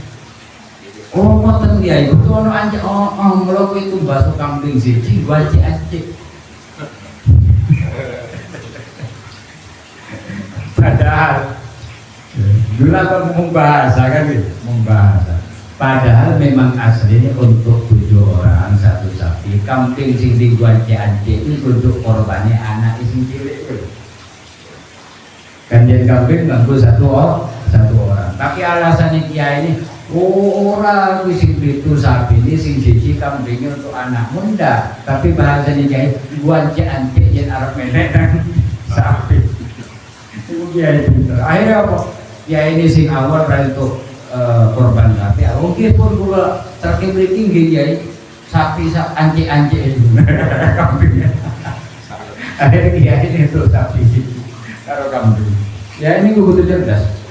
Oh, ngoten Kyai, betul ono anjek. Oh, mula kuwi tumbas kambing siji wajib anjek. Padahal dulu kan membahasa kan gitu, membahasa. Padahal memang aslinya untuk 7 orang satu sapi. Kambing sing diwajib anjek itu untuk korbannya anak sing cilik itu. Kanjen kambing nganggo satu orang. Tapi alasannya Kyai ini ora kuwi sing pitu sapi ini sing siji kambingnya untuk anak muda, tapi bahasanya Kyai wajib antik yen arep menek nang sapi. Itu Kyai pinter. Akhirnya apa? Kyai ini sing awal untuk korban sapi. Oke pun kula terkait mriki nggih Kyai sapi antik-antik itu kambingnya. Akhirnya Kyai ini untuk sapi karo kambing. Ya ini kudu cerdas.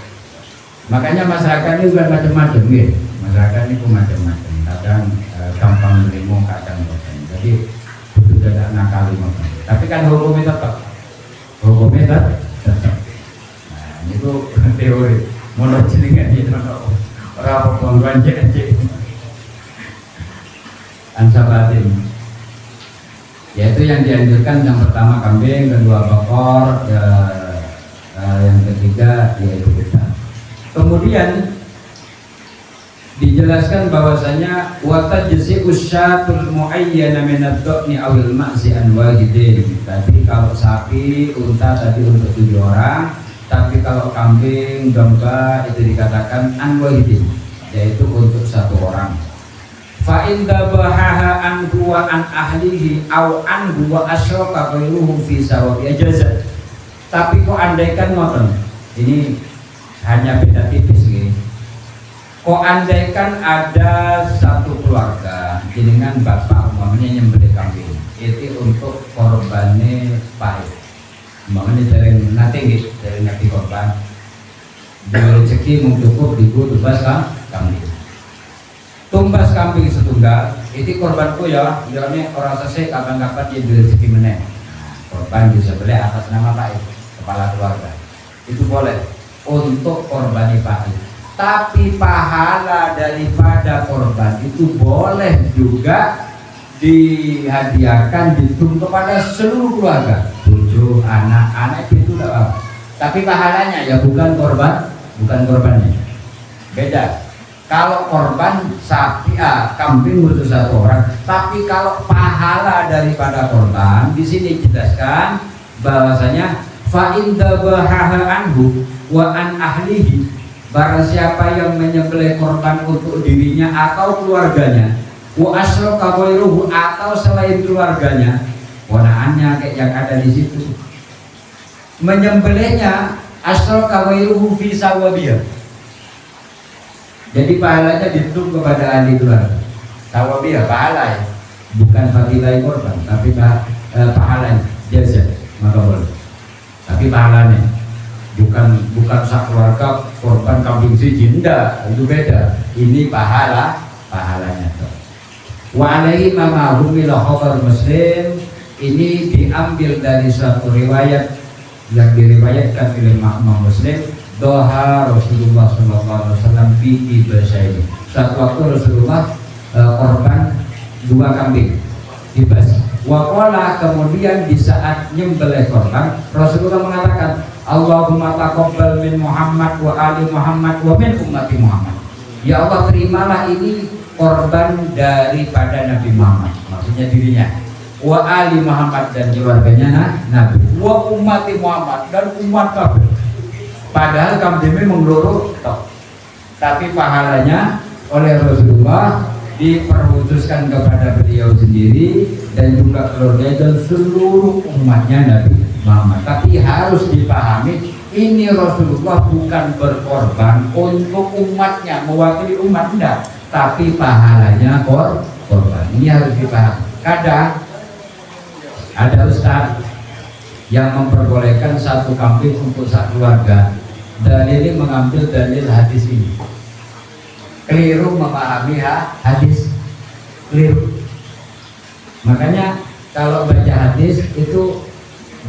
Makanya masyarakat ini bukan macam-macam ya. Masyarakat ini macam-macam. Kadang gampang menerima, kadang bosan. Jadi itu tidak nakal macam. Tapi kan hukumnya tetap. Hukumnya tetap. Nah itu teori. Mau jenengan itu orang pengorban cek. Ansabatin. Yaitu yang dianjurkan yang pertama kambing, kedua bakor, yang ketiga yaitu kita. Kemudian dijelaskan bahwasanya wata jesi usyatul muayyana min ad-dhani awil ma'si an wahidin. Tadi kalau sapi, unta tadi untuk 7 orang, tapi kalau kambing, domba itu dikatakan an wahidin, yaitu untuk 1 orang. Fa in dabahaha an huwa an ahlihi aw an huwa asyraka ghairuhu fi sawabi ajazat. Tapi kok andaikan ngoten. Ini hanya beda tipis nih. Kok andaikan ada satu keluarga jenengan bapak umpamanya nyembelih kambing, itu untuk korbannya pahit. Umpamanya dari nanti korban, dari rezeki mau cukup dibu tumbas kambing. Tumbas kambing setunggal, itu korbanku ya. Ini orang selesai kapan-kapan dia dari rezeki meneng. Korban bisa beli atas nama Pak kepala keluarga. Itu boleh. Untuk korban pahit, tapi pahala daripada korban itu boleh juga dihadiahkan ditung kepada seluruh keluarga, cucu, anak itu apa? Tapi pahalanya ya bukan korbannya. Beda. Kalau korban sapi, kambing untuk 1 orang, tapi kalau pahala daripada korban di sini dijelaskan bahwasanya fa in dabahaha anhu wa an ahlihi, barang siapa yang menyembelih korban untuk dirinya atau keluarganya, wa asyraka ghairuhu atau selain keluarganya, ponaannya kayak yang ada di situ, menyembelihnya asyraka ghairuhu fi sawabiyah. Jadi pahalanya dihitung kepada ahli keluarga. Sawabiyah pahala ya, bukan fadilah korban, tapi pahalanya jasa, maka boleh. Tapi pahalanya bukan sak keluarga korban kambing siji, enggak, itu beda. Ini pahalanya tuh. Wa alaihi ma humila khabar Muslim, ini diambil dari suatu riwayat yang diriwayatkan oleh Imam Muslim. Doha Rasulullah SAW fi ibasyaini. Suatu waktu Rasulullah korban 2 kambing dibas. Waqala, kemudian di saat nyembelih korban Rasulullah mengatakan, Allahumma taqabbal min Muhammad wa ali Muhammad wa min ummati Muhammad. Ya Allah, terimalah ini korban daripada Nabi Muhammad, maksudnya dirinya, wa ali Muhammad dan keluarganya Nabi, wa ummati Muhammad dan umat kafir. Padahal kambingnya mengeluru tapi pahalanya oleh Rasulullah diperkhususkan kepada beliau sendiri dan juga keluarga dan seluruh umatnya Nabi Muhammad. Tapi harus dipahami ini Rasulullah bukan berkorban untuk umatnya, mewakili umat, enggak, tapi pahalanya korban. Ini harus dipahami. Kadang ada ustaz yang memperbolehkan satu kambing untuk satu keluarga, dalilnya mengambil dalil hadis ini. Keliru memahami hadis, keliru. Makanya kalau baca hadis itu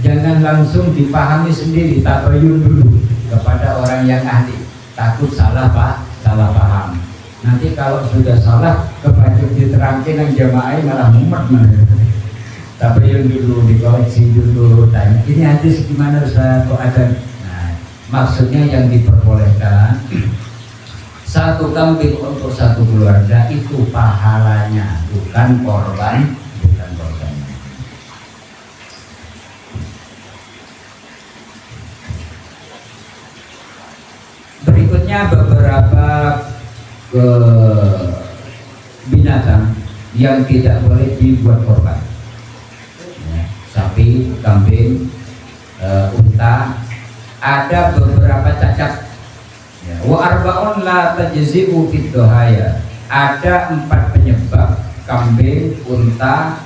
jangan langsung dipahami sendiri, tabayun dulu kepada orang yang ahli, takut salah paham. Nanti kalau sudah salah kebaca diterangkan yang jamaah malah mumet mana. Tabayun dulu, dikoreksi dulu, tanya ini hadis gimana Ustaz, kok ada. Nah, maksudnya yang diperbolehkan satu kambing untuk satu keluarga itu pahalanya, bukan korban. Berikutnya beberapa binatang yang tidak boleh dibuat korban, ya, sapi, kambing, unta. Ada beberapa cacat. Ya. Wa arba'un la tajzi'u fid dohaya. Ada 4 penyebab kambing, unta,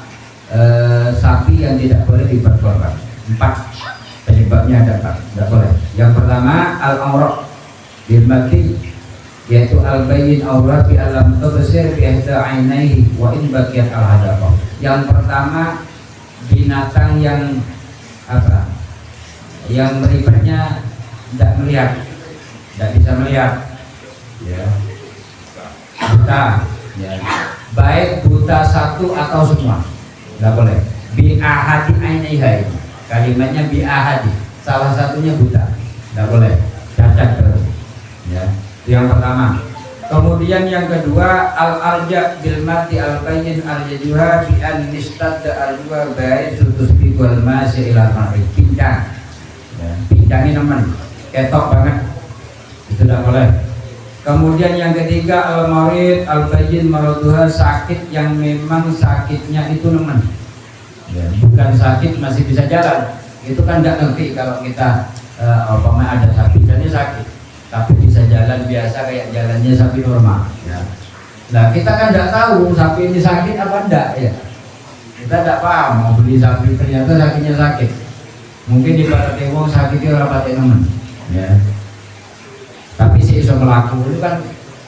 sapi yang tidak boleh dibuat korban. 4 penyebabnya ada 4, tidak boleh. Yang pertama al-amraq bil mati, yaitu al-bayyin aurat bi alam tabsir bi ihda ainaihi wa in baqiyat al-hadaqah. Yang pertama binatang yang apa? Yang meribatnya tidak melihat, tidak bisa melihat, ya, buta, ya, baik buta satu atau semua, tidak boleh. Bi ahadi ainaihi, kalimatnya bi ahadi, salah satunya buta, tidak boleh, cacat terus. Ya, yang pertama. Kemudian yang kedua al-arja bil mati al-bayyin al-yajuha bi an nistadda al-juha ba'i sutus bi wal masih ila mari, pincang. Ya, pincangnya nemen, ketok banget, itu tidak boleh. Kemudian yang ketiga al-marid al-bayyin maraduha, sakit yang memang sakitnya itu nemen, ya, bukan sakit masih bisa jalan. Itu kan tidak ngerti kalau kita ada sapi jadi sakit tapi bisa jalan biasa kayak jalannya sapi normal, ya. Nah kita kan tidak tahu sapi ini sakit apa enggak, ya. Kita tidak paham, mau beli sapi ternyata sapinya sakit. Mungkin di pada tewong sakitnya orang pakai nemen, ya. Tapi si iso melaku itu kan,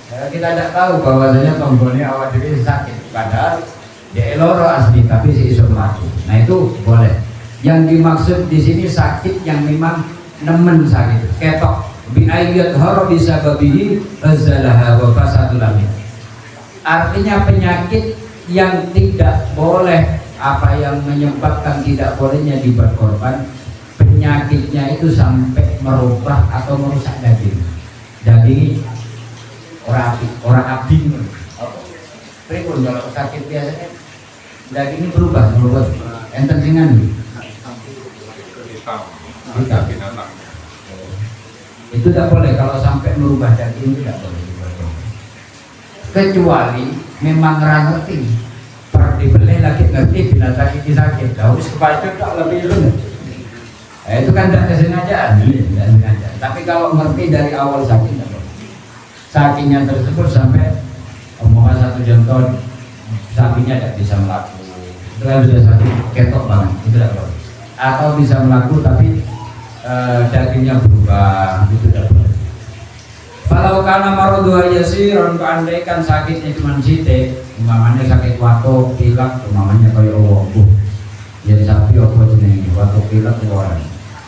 ya, kita tidak tahu bahwasanya tonggolnya awal diri sakit, padahal dia loro asli tapi si iso melaku. Nah itu boleh. Yang dimaksud di sini sakit yang memang nemen sakit, ketok. Bi ayyat haro bisa babihi azalaha wa fasadul amin. Artinya penyakit yang tidak boleh, apa yang menyebabkan tidak bolehnya dibuat korban, penyakitnya itu sampai merubah atau merusak daging. Daging orang abdi. Pripun kalau sakit biasanya dagingnya berubah enten singan. Hitam. Itu tidak boleh, kalau sampai merubah daging itu tidak boleh. Kecuali memang ngerti, per dibeli lagi ngerti binatang ini sakit, harus kebaca tak lebih dulu. Itu kan tidak kesengajaan, tidak sengaja. Tapi kalau ngerti dari awal sakit tidak boleh. Sakitnya tersebut sampai umpama satu contoh sapinya tidak bisa melaku, itu kan sudah sakit ketok banget, itu tidak boleh. Atau bisa melaku tapi dagingnya berubah, itu tidak boleh. Kalau karena marodua yasiron, keandaikan sakitnya cuma sithik, umpamanya sakit watuk, pilek, umpamanya kaya wong, jadi sapi apa jenenge watuk pilek orang.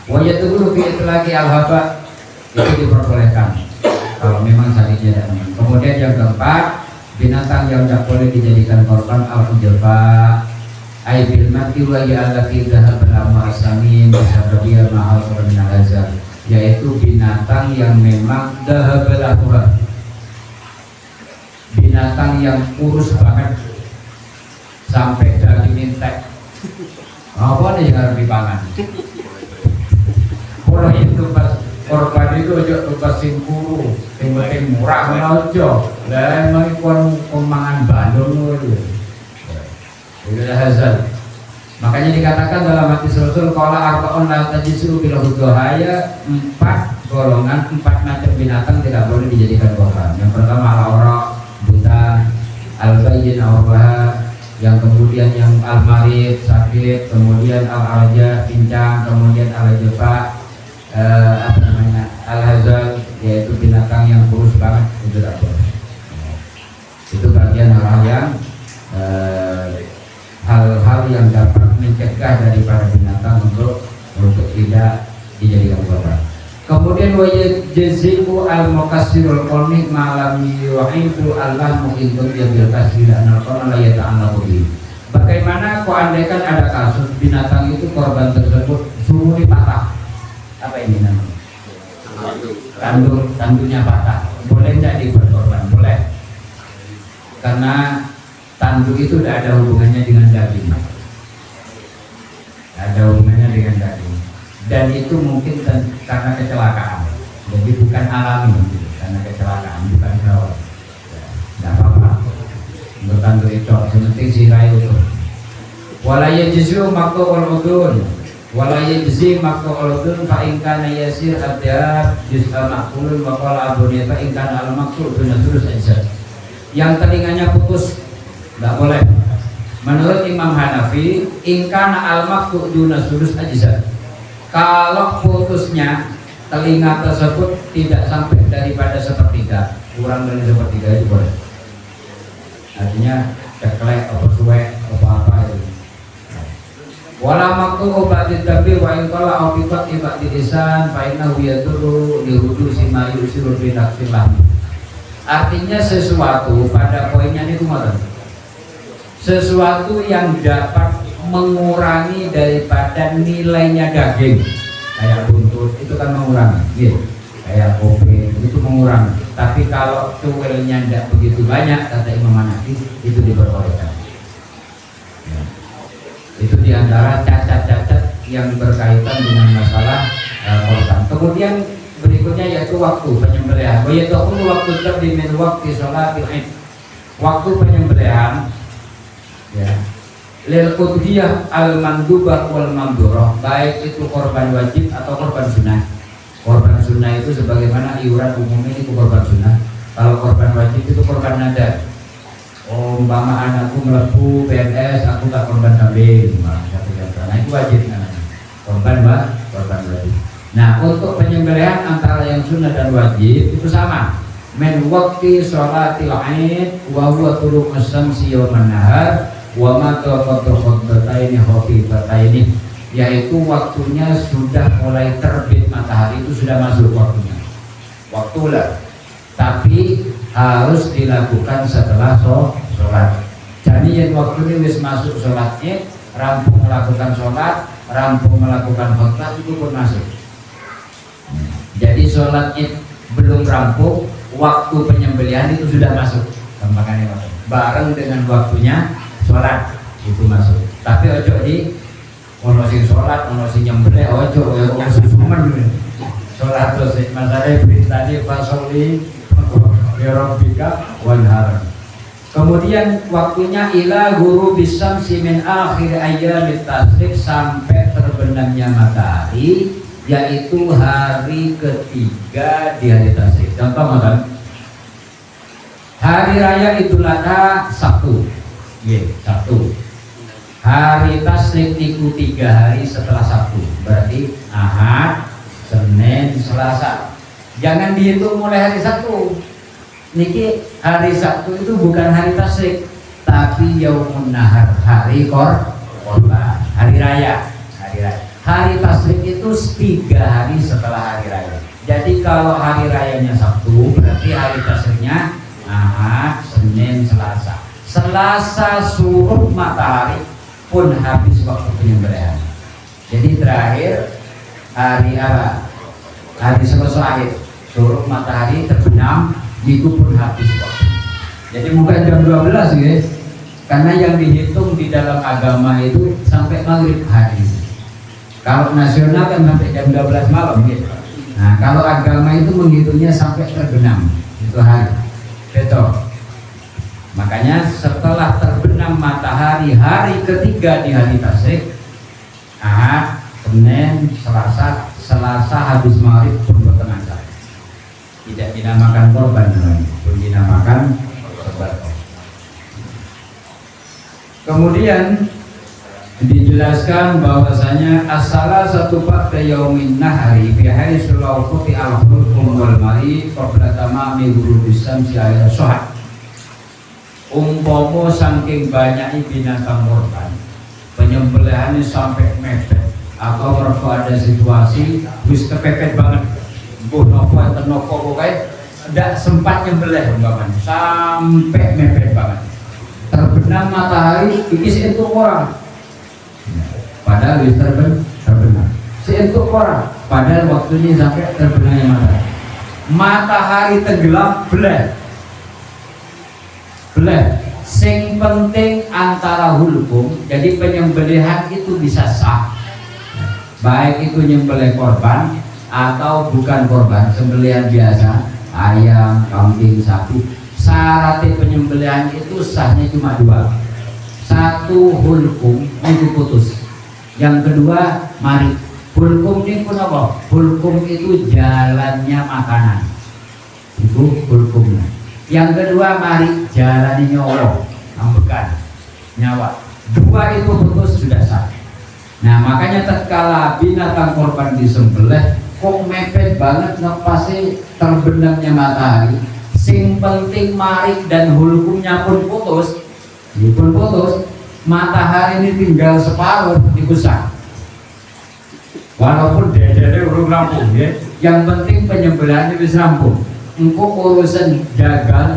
Wajah dulu itu lagi al-haba, itu diperbolehkan kalau memang sakitnya tidak memang. Kemudian yang keempat, binatang yang tidak boleh dijadikan korban al-ujfa ay bil mati wa ya allati dhahab al asamin sababiyya ma'al min al-azab, yaitu binatang yang memang dhahab al, binatang yang kurus banget sampai daging entek. Apa nih yang harus dipangan? Kalau itu pas korban itu ojo tugas sing kuru, sing penting murah ojo. Lah emang kon pemangan bandung lho. Itu hasil. Makanya dikatakan dalam hadis Rasul qala arba'un la tajisu bil hudhaya, 4 golongan, 4 macam binatang tidak boleh dijadikan korban. Yang pertama al-awra, buta, al-bayyin awraha, yang kemudian yang al-marid, sakit, kemudian al-arja, pincang, kemudian al-jafa, al-hazal, yaitu binatang yang kurus banget, itu tidak boleh. Itu bagian hal-hal yang hal-hal yang dapat mencegah daripada binatang untuk tidak dijadikan korban. Kemudian wajib jaziku al-mukassirul qawmi malam yuhidu Allah muhidun bil kasir anal qawma la yata'allaqu bi. Bagaimana kau andaikan ada kasus binatang itu korban tersebut sumuni patah. Apa ini namanya? Tanduknya patah. Boleh tidak dibuat korban? Boleh. Karena tanduk itu tidak ada hubungannya dengan daging. Ada hubungannya dengan daging. Dan itu mungkin karena kecelakaan. Jadi bukan alami, karena kecelakaan, bukan rawat. Tidak apa-apa. Untuk tanduk itu, sementing sirai itu. Walaya jizu makto oludun, walaya jizi makto oludun, fa ingkana yasir adab juz'a makulun wa qala abuniyah fa ingkana al-maktul dunasurus aja. Yang telinganya putus tidak boleh. Menurut Imam Hanafi, ingkana al-maktul dunasurus aja. Kalau putusnya telinga tersebut tidak sampai daripada sepertiga, kurang dari sepertiga itu boleh. Artinya ceklek atau suwek atau apa itu. Wala maktu obatin tapi wa ingkala obibat ibad dilisan fa'innahu yadurru lihudu simayu sirul binaksillah. Artinya sesuatu pada poinnya itu ngoten. Sesuatu yang dapat mengurangi daripada nilainya daging, kayak buntut itu kan mengurangi, gitu. Kayak kopi itu mengurangi. Tapi kalau cuelnya tidak begitu banyak, kata Imam Hanafi, itu diperbolehkan. Ya. Itu diantara cacat-cacat yang berkaitan dengan masalah korban. Kemudian berikutnya yaitu waktu penyembelihan. Yaitu waktu terdimin waktu sholat Id. Waktu penyembelihan, ya. Lil qudhiyah al-mandubah wal mamdurah, baik itu korban wajib atau korban sunnah. Korban sunnah itu sebagaimana iuran umumnya itu korban sunnah. Kalau korban wajib itu korban nadar. Umpama anakku melebu PNS, aku tak korban kambing, nah itu wajib namanya. Korban wajib. Nah untuk penyembelihan antara yang sunnah dan wajib itu sama. Men waqti sholatil Id wa huwa tulu'us syamsi yawman nahar wa ma khutbataini khafifataini, yaitu waktunya sudah mulai terbit matahari, itu sudah masuk waktunya. Waktulah. Tapi harus dilakukan setelah sholat. Jadi yang waktu ini wis masuk sholatnya, rampung melakukan sholat, rampung melakukan khutbah, itu pun masuk. Jadi sholatnya belum rampung, waktu penyembelihan itu sudah masuk. Makanya bareng dengan waktunya sholat itu masuk. Tapi ojo di ono sing sholat, ono sing nyembelih, ojo susuman sholat terus masalah tadi fasoli Rabbika wanhar. Kemudian waktunya ila guru bisam simin akhir ayyamit tasrik, sampai terbenamnya matahari, yaitu hari ketiga di hari tasrik. Contoh macam hari raya Idul Adha Sabtu, Sabtu. Hari tasrik itu 3 hari setelah Sabtu, berarti Ahad, Senin, Selasa. Jangan dihitung mulai hari Sabtu. Niki hari Sabtu itu bukan hari tasrik, tapi yaumun nahar, hari korban, hari raya. Hari tasrik itu 3 hari setelah hari raya. Jadi kalau hari rayanya Sabtu, berarti hari tasriknya Ahad, Senin, Selasa. Selasa suruh matahari pun habis waktu penyembelihan. Jadi terakhir hari apa? Hari Selasa suruh matahari terbenam, itu pun habis waktu. Jadi bukan jam 12 guys, karena yang dihitung di dalam agama itu sampai maghrib hari. Kalau nasional kan sampai jam 12 malam gitu. Nah kalau agama itu menghitungnya sampai terbenam itu hari. Betul. Makanya setelah terbenam matahari hari ketiga di hari tasyrik, Ahad, Senin, Selasa habis maghrib pun bertenaga. Tidak dinamakan korban namanya, pun dinamakan korban. Kemudian dijelaskan bahwasanya asala satu ba'da yaumin nahari fi hari sulawati al-hulkum wal mari qabla tamami ghurubis syamsi ala syuhad. Umpomo saking banyaknya binatang korban, penyembelihannya sampai mepet, atau mereka ada situasi wis kepepet banget, buh nopo pokoknya tidak sempat nyembelih umpamanya sampai mepet banget, terbenam matahari iki itu orang, padahal wis terbenam itu orang, padahal waktunya sampai terbenamnya matahari tenggelam belah. Sing penting antara hulkum, jadi penyembelihan itu bisa sah, baik itu nyembelih korban atau bukan korban, sembelihan biasa ayam, kambing, sapi. Syarat penyembelihan itu sahnya cuma dua. Satu hulkum itu putus, yang kedua mari. Hulkum ini pun apa? Hulkum itu jalannya makanan, itu hulkumnya. Yang kedua mari, jalani nyawa, ambekan nyawa. Dua itu putus sudah sah. Nah makanya tatkala binatang korban disembelih kok mepet banget ngepasi terbenamnya matahari, sing penting mari dan hulkumnya pun putus, matahari ini tinggal separuh dikusah. Walaupun dede urung rampung ya, yang penting penyembelihan itu rampung. Engkau urusan gagal.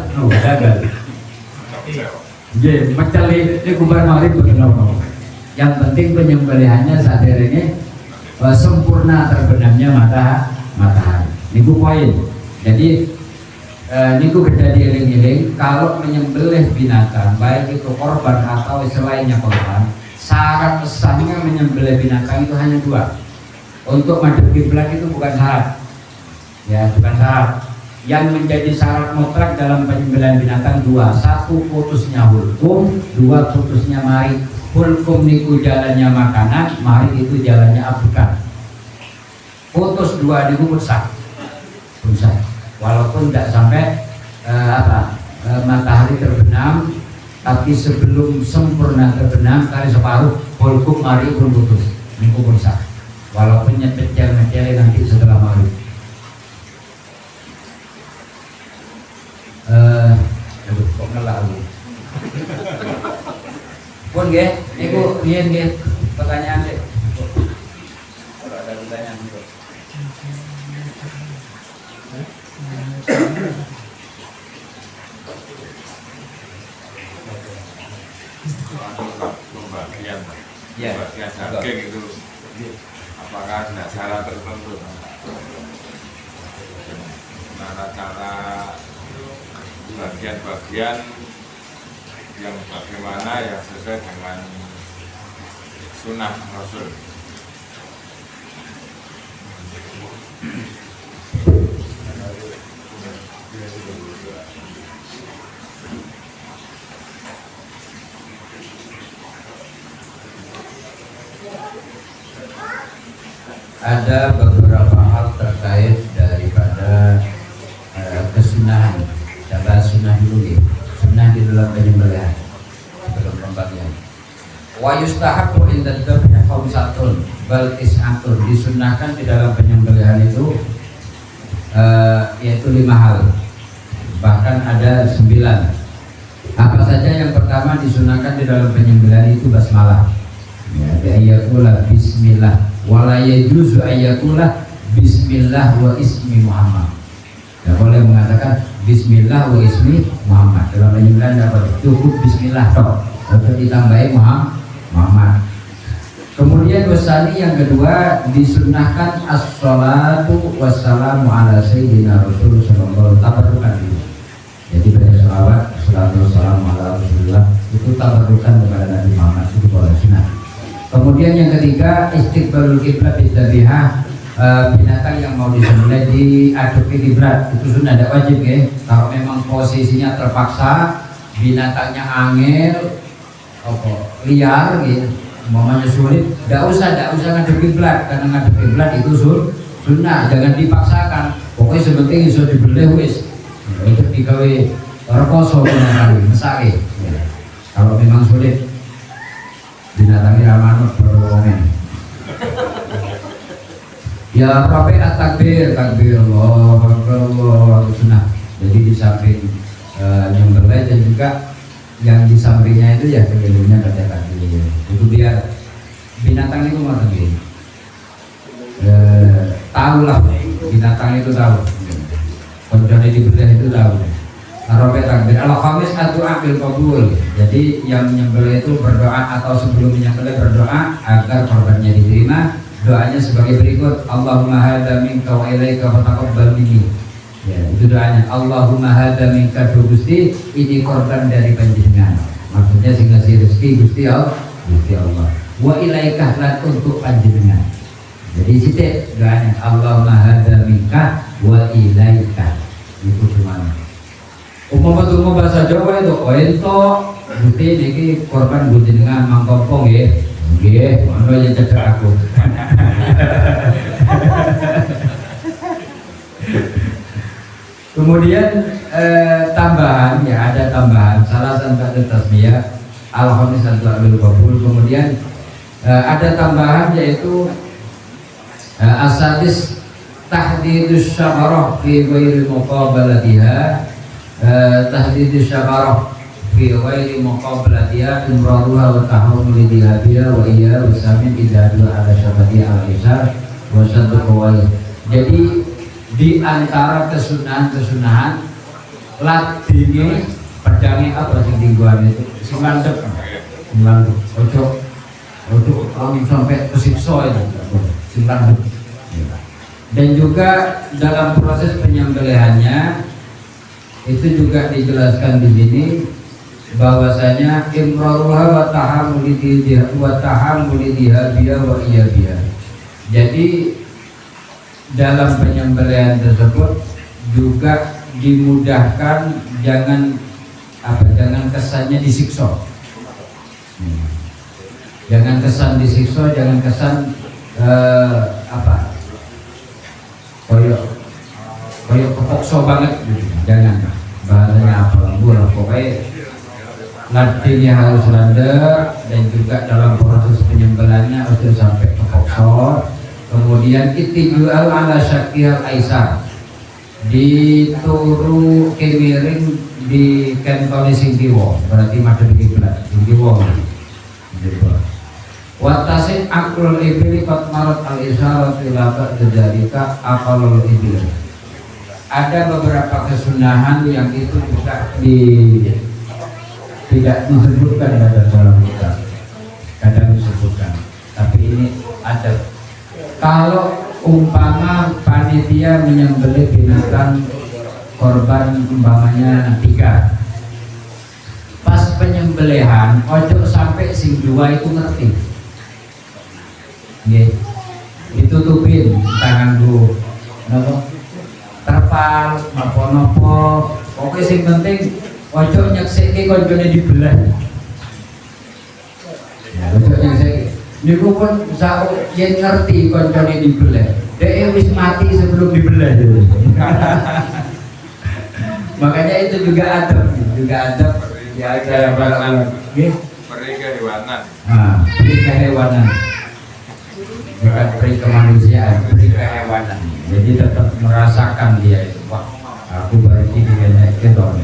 Jadi mencari ini kubar marib betul. Yang penting penyembelihannya saat ini sempurna terbenamnya matahari. Ini poin. Jadi ini kejadian ini kalau menyembelih binatang baik itu korban atau selainnya korban, syarat sahnya menyembelih binatang itu hanya dua. Untuk madhab kiblat itu bukan syarat, ya bukan syarat. Yang menjadi syarat mutlak dalam penyembelihan binatang dua, satu putusnya hulkum, dua putusnya mari. Hulkum niku jalannya makanan, mari itu jalannya abukan. Putus dua niku sah, walaupun tidak sampai matahari terbenam, tapi sebelum sempurna terbenam kali separuh, hulkum mari pun putus, niku sah. Walaupun nyecel nanti setelah maghrib. Kok ngelalu pun nggih niku riyen nggih pertanyaan deh. Kalau ada pertanyaan niku. Pembagian daging itu apakah ada cara tertentu? Cara bagian-bagian yang bagaimana yang sesuai dengan sunnah Rasul. Ada beberapa hal terkait daripada kesunahan. Coba sunnah dulu nih, sunnah di dalam penyembelihan sebelum pembagian. Wa yustahabbu inda dzabhi khamsatun bal tis'atun, disunnahkan di dalam penyembelihan itu yaitu 5 hal, bahkan ada 9. Apa saja? Yang pertama disunnahkan di dalam penyembelihan itu basmalah, ya, ayakula bismillah, wala yajuzu ayakula bismillah wa ismi Muhammad. Tidak boleh mengatakan bismillah wa ismi Muhammad. Dalam penyembelihan dapat cukup bismillah toh, untuk ditambahi Muhammad. Kemudian wasani yang kedua disunnahkan as-salatu wassalamu ala sayyidina Rasul sallallahu alaihi wasallam. Jadi baca selawat, salatu wassalamu ala Rasulullah, itu tabarukan kepada Nabi Muhammad, itu boleh sunnah. Kemudian yang ketiga istiqbalul qiblat bidzabihah, binatang yang mau disembelih diaduk ke kiblat, itu sudah tidak wajib ya. Kalau memang posisinya terpaksa, binatangnya angel, apa liar gitu, umpamanya sulit, tidak usah ngadep kiblat, karena ngadep kiblat itu sunnah, jangan dipaksakan. Pokoknya sebenarnya iso dibeleh wis. Itu digawe rekoso kali mesake. Kalau memang sulit binatangnya ramanut berwongen. Ya Rabi takbir Allahu Akbar Allahu sunnah. Jadi di samping nyembelih dan juga yang di sampingnya itu ya kelilingnya baca takbir. Itu biar binatang itu mau tahu lah, binatang itu tahu. Kemudian dibelah itu tahu. Rabi takbir. Al-khamis addu'a bil qabul. Jadi yang menyembelih itu berdoa atau sebelum menyembelih berdoa agar korbannya diterima. Doanya sebagai berikut, Allahumma hadza minka wa ilaika fataqabbal minni. Ya, itu doanya. Allahumma hadza minka Gusti, ini korban dari panjenengan. Maksudnya sing ngasih rezeki Gusti Allah. Wa ilaika lan untuk panjenengan. Jadi sithik doanya Allahumma hadza minka wa ilaika. Itu cuma. Umpama bahasa Jawa itu ento Gusti niki korban panjenengan mangkompong nggih. Nggih, ono yang cedek aku. Kemudian tambahan ya, ada tambahan salah satu tasmiyah al-khamisatu bil qabul. Kemudian ada tambahan yaitu asadis tahdidus syamarah fi ghairi muqabalatiha, tahdidus syamarah fi ghairi muqabalatiha imraruha wa tahawul dihabiha wa iya usamin idadu ala syabatiha al-isar wa syaddu qawai. Jadi di antara kesunahan latine pedange apa sing tingguan itu sing landep ojo sampai kesiksa itu sing landep. Dan juga dalam proses penyembelihannya itu juga dijelaskan di sini bahwasanya imraruha wa tahammuli dihabiha wa iyabiha. Jadi dalam penyembelihan tersebut juga dimudahkan, jangan kesannya disiksa. Jangan kesan disiksa, jangan kesan koyok kepokso banget gitu. Jangan, bahasanya apa lembur, pokoknya latihnya harus landep dan juga dalam proses penyembelihannya harus sampai kepokso. Kemudian ittijual ala syakil aisar, dituru kemiring di kentone sing kiwa, berarti madhep kiblat sing kiwa. Watasin aklul ibli qad marat al isharatu ila ba'dzalika aqalul ibli. Ada beberapa kesunahan yang itu tidak disebutkan dalam kitab, kadang disebutkan, tapi ini ada. Kalau umpama panitia menyembelih binatang korban umpamanya 3, pas penyembelihan ojo sampai sing 2 itu ngerti. Nggih. Ditutupin tangan dulu. Napa? Terpal napa-napa. Pokoke sing penting ojo nyeksike koncone dibelah. Ya, ojo nyeksike. Niku pun sak yen ngerti koncone dibelah. Dhek wis mati sebelum dibelah. Makanya itu juga adab ya kayak barang nggih. Peri kehewanan. Peri kehewanan. Bukan peri kemanusiaan, peri kehewanan. Jadi tetap merasakan dia itu. Wah, aku baru ini kayaknya kedon.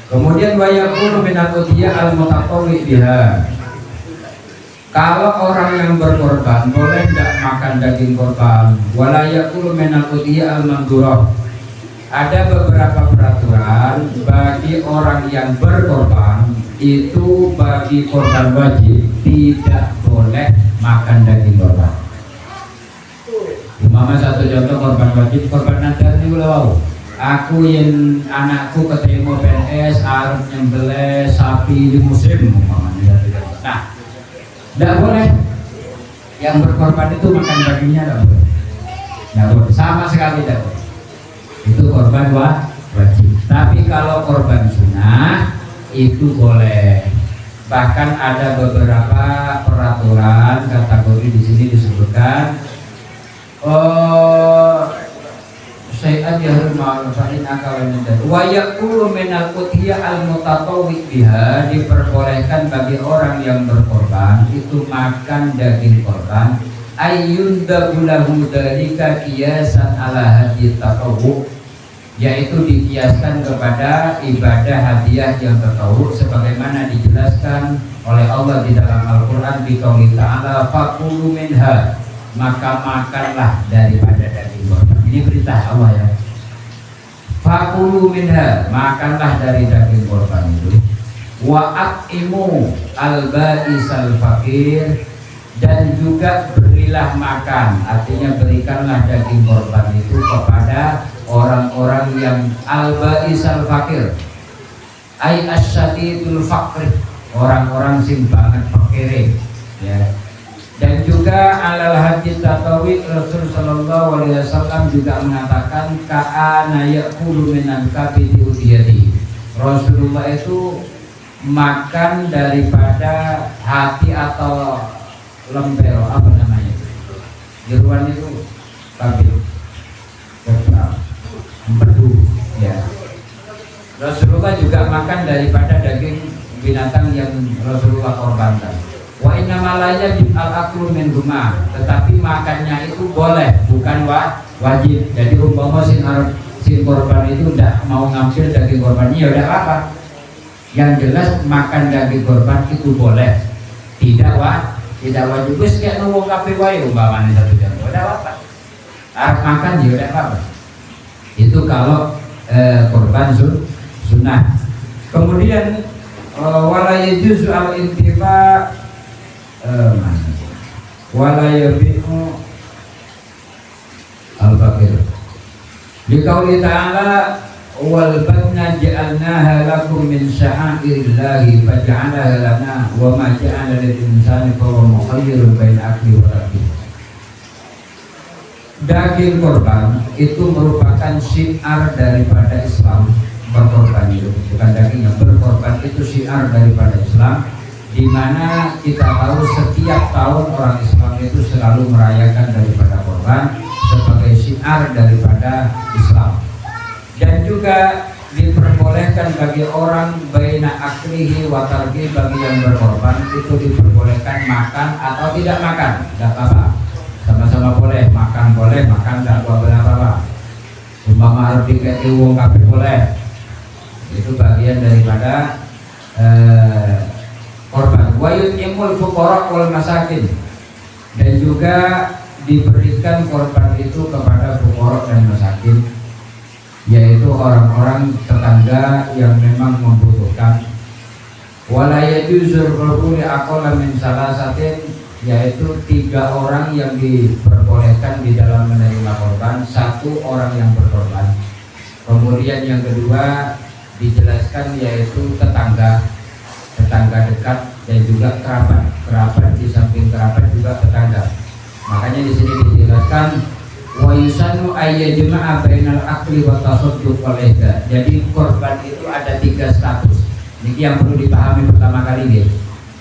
Kemudian wayakunu min al-udhiyah al-mutaqawwi biha. Kalau orang yang berkorban boleh tidak makan daging korban. Wala yakulu min al-udhiyah al-mandurah. Ada beberapa peraturan bagi orang yang berkorban, itu bagi korban wajib tidak boleh makan daging korban. Umpama satu contoh korban wajib, korban nadar ini ulah aku yang anakku keterima PNS harus nyembelih sapi di musim umpamanya. Nah, tidak boleh yang berkorban itu makan dagingnya, tidak boleh. Tidak boleh, sama sekali tidak boleh. Itu korban wajib. Tapi kalau korban sunnah itu boleh. Bahkan ada beberapa peraturan kategori di sini disebutkan syai'an yahrul ma'rufa'in akalan dan wa yaqulu minal udhiyah al-mutatawwi biha, diperbolehkan bagi orang yang berkorban itu makan daging korban ayyun dabulahu dalika kiyasan ala hadi tatawwu, yaitu dikiaskan kepada ibadah hadiah yang tatawwu sebagaimana dijelaskan oleh Allah di dalam Al-Qur'an di qauli ta'ala faqulu minha, maka makanlah daripada daging korban. Ini perintah Allah ya. Fakulu minha, makanlah dari daging korban itu. Wa at'imu al-ba'isal fakir, dan juga berilah makan, artinya berikanlah daging korban itu kepada orang-orang yang al-ba'isal fakir, ay asyadidul fakir, orang-orang sing banget fakire ya. Dan juga alal hadits tatawwi Rasul sallallahu alaihi wasallam juga mengatakan ka'ana ya'kulu minan kabidi udhiyati, Rasulullah itu makan daripada hati atau lempero, apa namanya, jeruan itu kabid, empedu ya. Rasulullah juga makan daripada daging binatang yang Rasulullah korbankan. Wa inna malaya al-aklu min huma, tetapi makannya itu boleh, bukan wajib. Jadi umpama sin korban itu udah mau ngambil daging korbannya ya udah apa. Yang jelas makan daging korban itu boleh, tidak wajib. Wis kayak nunggu kafe wae umpamane satu jam, udah apa. Arep makan ya udah apa. Itu kalau korban sunnah. Kemudian wala yajuzu al-intifa wala yabi'u al-fakir. Liqauli ta'ala wal banna ja'alnaha lakum min sya'airillahi faj'alaha lana wa ma ja'ala lil insani fahuwa mukhayyirun baina akli wa tarki. Daging korban itu merupakan syiar daripada Islam. Berkorban itu bukan daging, yang berkorban itu syiar daripada Islam, di mana kita tahu setiap tahun orang Islam itu selalu merayakan daripada korban sebagai syiar daripada Islam. Dan juga diperbolehkan bagi orang baina aklihi wa tarki, bagi yang berkorban itu diperbolehkan makan atau tidak makan, tidak apa-apa, sama-sama boleh, makan boleh, makan tidak apa-apa. Umpama harus dikasih uang kabeh boleh, itu bagian daripada korban. Wa yut'imul fuqara wal masakin, dan juga diberikan korban itu kepada fuqara dan masakin, yaitu orang-orang tetangga yang memang membutuhkan. Wala yajuzur qur'uni aqalla min salasatin, yaitu 3 orang yang diperbolehkan di dalam menerima korban, 1 orang yang berkorban. Kemudian yang kedua dijelaskan yaitu tetangga dekat dan juga kerabat di samping kerabat juga tetangga. Makanya di sini dijelaskan wa yusanu ayyajma'a bainal akli wa tasadduq wal ihda. Jadi korban itu ada 3 status. Ini yang perlu dipahami pertama kali nih.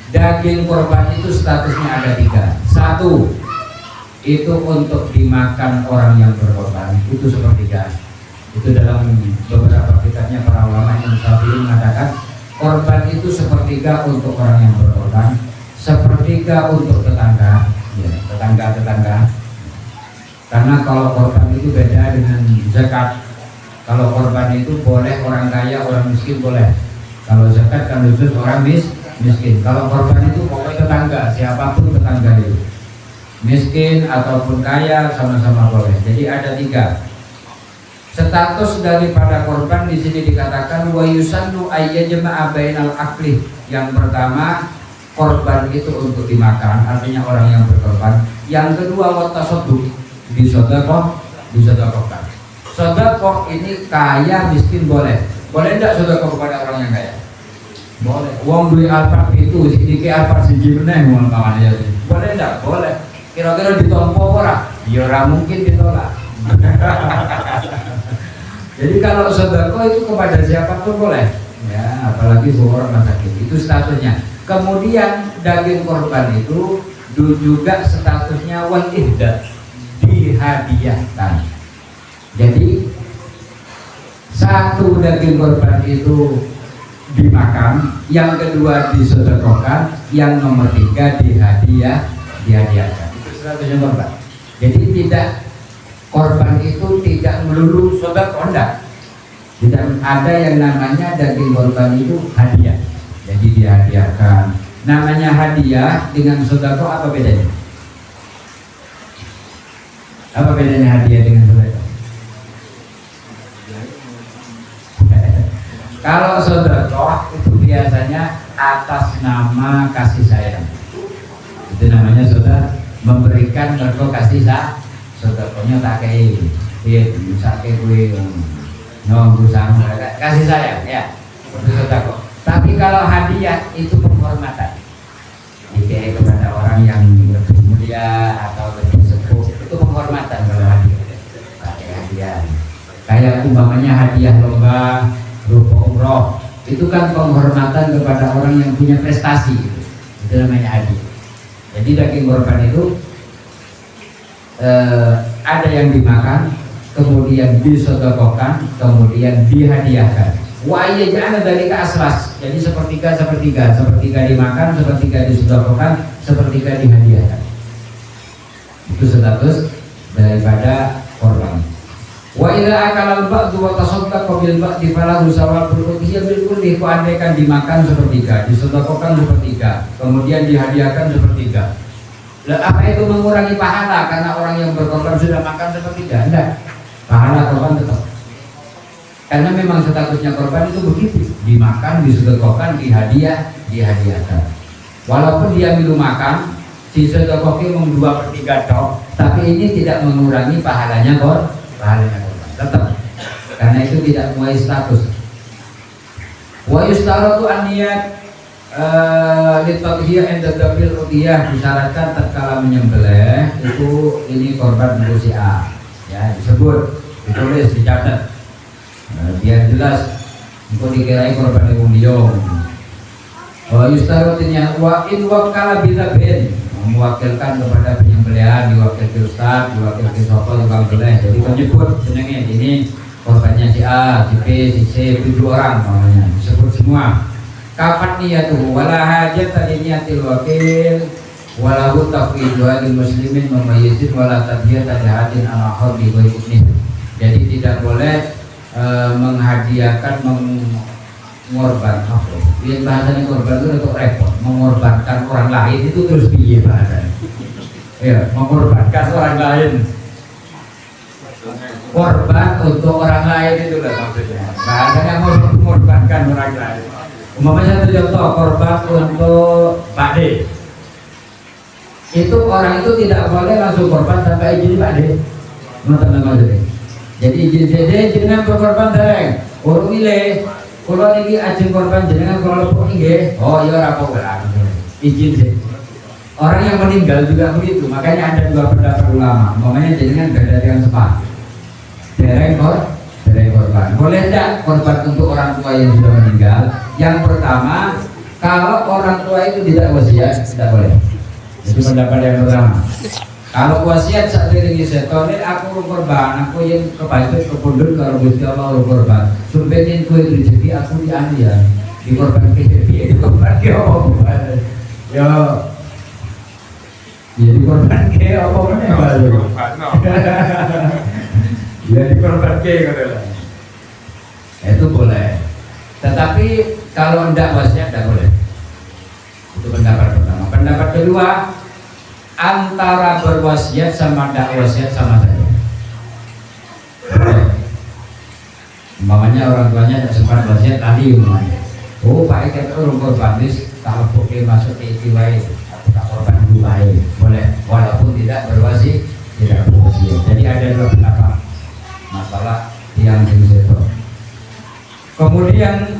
Daging korban itu statusnya ada 3. 1, itu untuk dimakan orang yang berkorban, itu sepertiga. Itu dalam beberapa kitabnya para ulama yang Syafi'i mengatakan korban itu sepertiga untuk orang yang berkorban, sepertiga untuk tetangga, ya, tetangga. Karena kalau korban itu beda dengan zakat. Kalau korban itu boleh orang kaya, orang miskin boleh. Kalau zakat kan khusus orang miskin. Kalau korban itu pokoknya tetangga, siapapun tetangga itu, miskin ataupun kaya sama-sama boleh. Jadi ada 3 status daripada korban. Di sini dikatakan wa yusannu ayyajma'a bainal akli. Yang pertama, korban itu untuk dimakan, artinya orang yang berkorban. Yang kedua, wa tasadduq, disedekahkan. Sedekah ini kaya miskin boleh. Boleh enggak sedekah kepada orang yang kaya? Boleh. Wong duwe alfat itu sedikit alfat siji meneh wong kawan ya. Boleh enggak? Boleh. Kira-kira ditompo ora? Ya ora mungkin ditolak. Jadi kalau sedekah itu kepada siapapun boleh, ya, apalagi orang masakin. Itu statusnya. Kemudian daging korban itu juga statusnya wal ihda, dihadiahkan. Jadi satu daging korban itu dimakan, yang kedua disedekahkan, yang nomor tiga dihadiahkan. Itu statusnya korban. Jadi tidak, korban itu tidak melulu sedekah, enggak. Tidak ada yang namanya daging korban itu hadiah. Jadi dihadiahkan. Namanya hadiah dengan sedekah apa bedanya? Apa bedanya hadiah dengan sedekah? Kalau sedekah itu biasanya atas nama kasih sayang. Itu namanya saudara memberikan mergo kasih sayang. Sedekahnya tak kei, iya misake kuwi nunggu sama kasih sayang ya. Itu sedekah. Tapi kalau hadiah itu penghormatan. Dikei kepada orang yang lebih mulia atau lebih sepuh, itu penghormatan kalau hadiah. Pakai hadiah. Kayak umpamanya hadiah lomba rupa umroh, itu kan penghormatan kepada orang yang punya prestasi. Itu namanya hadiah. Jadi daging korban itu ada yang dimakan, kemudian disedekahkan, kemudian dihadiahkan. Wa iya ja'ala dzalika aslas. Jadi sepertiga dimakan, sepertiga disedekahkan, sepertiga dihadiahkan. Itu status daripada korban. Wa idza akala al-ba'du wa tasaddaqa bil ba'di falahu sawabul udhiyah bil kulli. Andaikan dimakan sepertiga, disedekahkan sepertiga, kemudian dihadiahkan sepertiga. Lah apa itu mengurangi pahala karena orang yang berkorban sudah makan sepertiga? Enggak. Pahala korban tetap. Karena memang statusnya korban itu begitu, dimakan, disedekahkan, dihadiahkan. Walaupun dia minum makan, si sedekahnya mau 2/3 tok, tapi ini tidak mengurangi pahalanya korban, tetap. Karena itu tidak mulai status. Wa yustaratu an niyat litadhiyah inda dabil udhiyah, disyaratkan tatkala menyembelih itu ini korban untuk si A. Ya, disebut, ditulis, dicatat. Biar jelas untuk dikirain korban yang dia. Yustarotinya wa in wakala bila ben, mewakilkan kepada penyembelihan, diwakilkan ustaz, diwakilkan sapa tukang beleh. Jadi menyebut jenenge ini korbannya si A, si B, si C, 7 orang namanya, disebut semua. Kapan niyatuhu wala hajat tadi niyatil wakil walahu tafwidu lil muslimin memayyizin wala tadhiyat hadin ala kharbi wa ibnih. Jadi tidak boleh menghadiahkan, mengorban apa? Yang bahasanya korban itu untuk repot, mengorbankan orang lain itu terus piye bahasanya? Ya, mengorbankan orang lain. Korban untuk orang lain itu lah maksudnya. Bahasanya mau mengorbankan orang lain. Umpamanya satu contoh, korban untuk Pak D. Itu orang itu tidak boleh langsung korban tanpa izin Pak D. Maksudnya. Jadi izin saja jenengan berkorban dereng. Urung milih. Kalau niki ajeng korban jenengan kalau lepuk nggih. Oh iya ora apa-apa. Izin saja. Orang yang meninggal juga begitu. Makanya ada dua pendapat ulama. Makanya jenengan gak ada yang sepakat. Dereng korban. Boleh tidak korban untuk orang tua yang sudah meninggal? Yang pertama, kalau orang tua itu tidak wasiat, tidak boleh. Itu pendapat yang pertama. Kalau wasiat saat ini setone aku korban, aku yang kebaikan kepundut kalau Gusti Allah korban. Sumpah kue rezeki aku diambil, dikorban ke dikorban ke apa? Ya, dikorban ke apa mana? Ya dikorban ke katalah. Itu boleh. Tetapi kalau tidak wasiat tidak boleh. Itu pendapat pertama. Pendapat kedua, antara berwasiat sama tidak wasiat sama saja. Umpamanya orang tuanya tidak sempat wasiat tadi umpamanya. Oh Pak Eka orang korban kalau boleh masuk ke istiwai atau tak korban dulu boleh, walaupun tidak berwasiat, tidak berwasiat. Jadi ada dua pendapat masalah yang disetor. Kemudian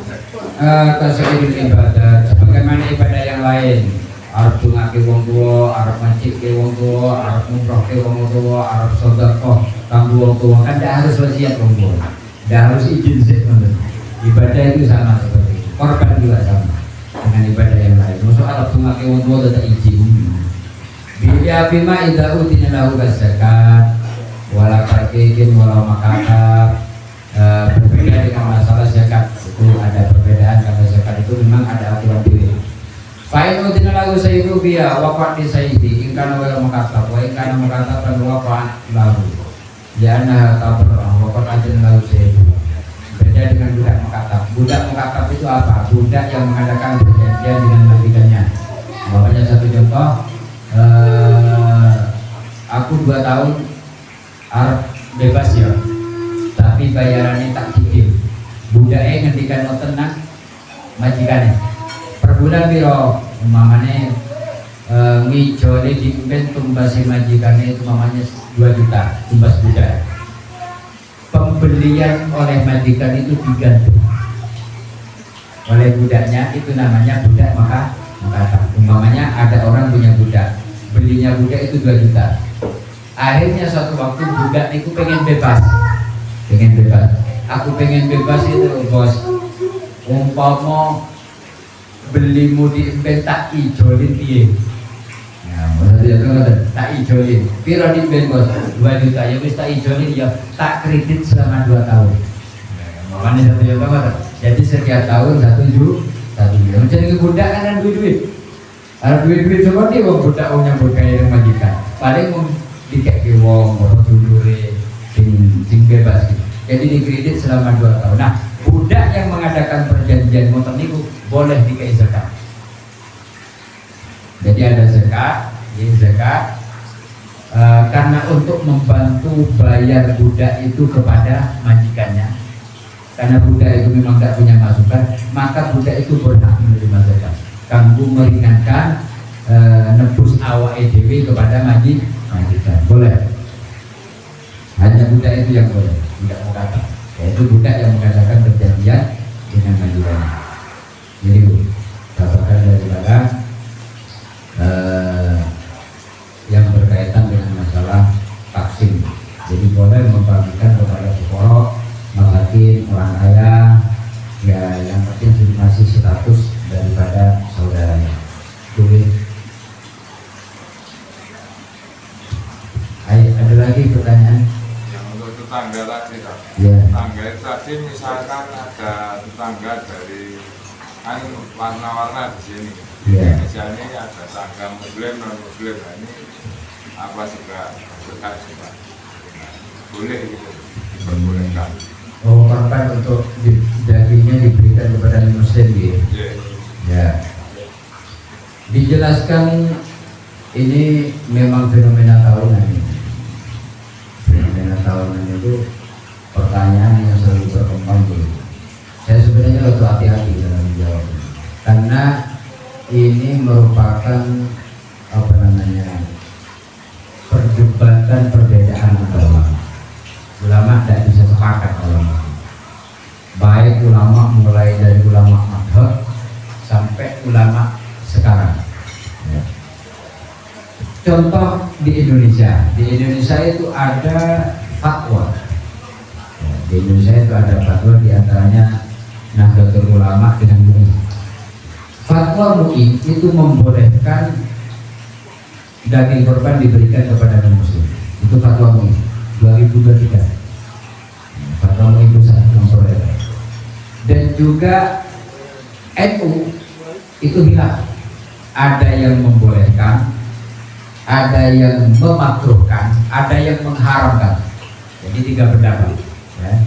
tasawwur ibadah, sebagaimana ibadah yang lain. Arep dungake wong tuwa, arep masjidke wong tuwa, arep umrohke wong tuwa, arep sedekah kanggo wong tuwa, kan tidak harus wasiat wong tuwa. Tidak harus izin sih. Ibadah itu sama seperti itu. Korban juga sama dengan ibadah yang lain. Maksud maki wong tua tetap izin. Bila bima idza utina lahu zakat wala farqikin wala makata. Berbeda dengan masalah zakat itu ada perbedaan karena zakat itu memang ada aturan diri. Fa'in utina lahu sayyidu biya waqat di sayyidi ingkana wala makata wa ingkana makata dan waqat lahu. Jana tabarrah waqat ajin lahu sayyidu. Beda dengan budak makatab. Budak makatab itu apa? Budak yang mengadakan perjanjian dengan majikannya. Makanya satu contoh, aku 2 tahun Arab bebas ya, tapi bayarannya tak cicil. Budaknya ngendikan mau tenang, majikannya. Per bulan biro, umpamanya ngijoli diimben tumbasi majikannya itu mamanya 2 juta tumbas budak. Pembelian oleh majikan itu digantung oleh budaknya, itu namanya budak makatab. Umpamanya ada orang punya budak, belinya budak itu 2 juta. Akhirnya suatu waktu budak itu pengen bebas. Aku pengen bebas itu bos. Umpama belimu diimben tak ijolin piye. Tak ijolin, piro diimben bos 2 juta ya wis tak ijolin ya tak kredit selama 2 tahun. Makanya 1 juta jadi setiap tahun 1 juta. Jadi budak kan duit. Ada duit seperti wong budak wong nyambut kaya yang majikan. Paling wong dikek wong dulure sing bebas gitu. Jadi dikredit selama 2 tahun. Nah, budak yang mengadakan perjanjian ngoten niku boleh dikai zakat. Jadi ada zakat, ini zakat karena untuk membantu bayar budak itu kepada majikannya. Karena budak itu memang tidak punya masukan, maka budak itu berhak menerima zakat. Kanggo meringankan nebus awak EDW kepada majikan. Boleh. Hanya budak itu yang boleh, tidak mau kata. Yaitu budak yang mengadakan perjanjian dengan majikannya. Jadi katakan daripada yang berkaitan dengan masalah vaksin. Jadi boleh membagikan kepada fuqara, masakin, orang kaya, ya yang penting masih status daripada saudaranya. Boleh. Ada lagi pertanyaan? Yang untuk tetangga tadi, ya. Tetangga tadi misalkan ada tetangga dari warna-warna di sini. Ya. Di sini ada tetangga muslim non muslim, nah ini apa juga berkat juga boleh gitu diperbolehkan. Oh, korban untuk dagingnya diberikan kepada muslim gitu. Ya. Dijelaskan ini memang fenomena tahunan ini. Fenomena tahunan itu pertanyaan yang selalu berkembang dulu. Saya sebenarnya harus hati-hati dalam menjawab, karena ini merupakan perdebatan perbedaan agama. Ulama tidak bisa sepakat dalam ini. Baik ulama mulai dari ulama madhab sampai ulama sekarang. Ya. Contoh di Indonesia itu ada fatwa. Ya, di Indonesia itu ada fatwa, diantaranya Nahdlatul Ulama dengan MUI. Fatwa MUI itu membolehkan daging korban diberikan kepada non-muslim. Itu fatwa MUI 2023. Fatwa MUI pusat membolehkan. Dan juga NU itu hilaf. Ada yang membolehkan, ada yang memakruhkan, ada yang mengharamkan. Jadi 3 pendapat. Ya.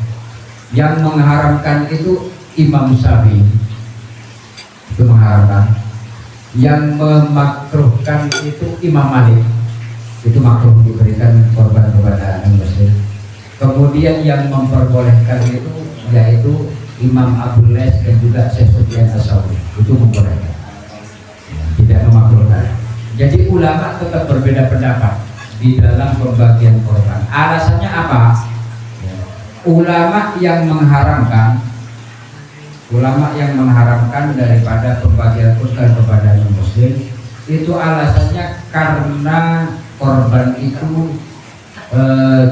Yang mengharamkan itu Imam Syafi'i, itu mengharamkan. Yang memakruhkan itu Imam Malik, itu makruh diberikan korban kepada non-muslim. Kemudian yang memperbolehkan itu yaitu Imam Abu Les dan juga Syekh Sufyan Ats-Tsauri, itu membolehkan, tidak memakruhkan. Jadi ulama tetap berbeda pendapat di dalam pembagian korban. Alasannya apa? Ulama yang mengharamkan daripada pembagian korban kepada non-muslim itu alasannya karena korban itu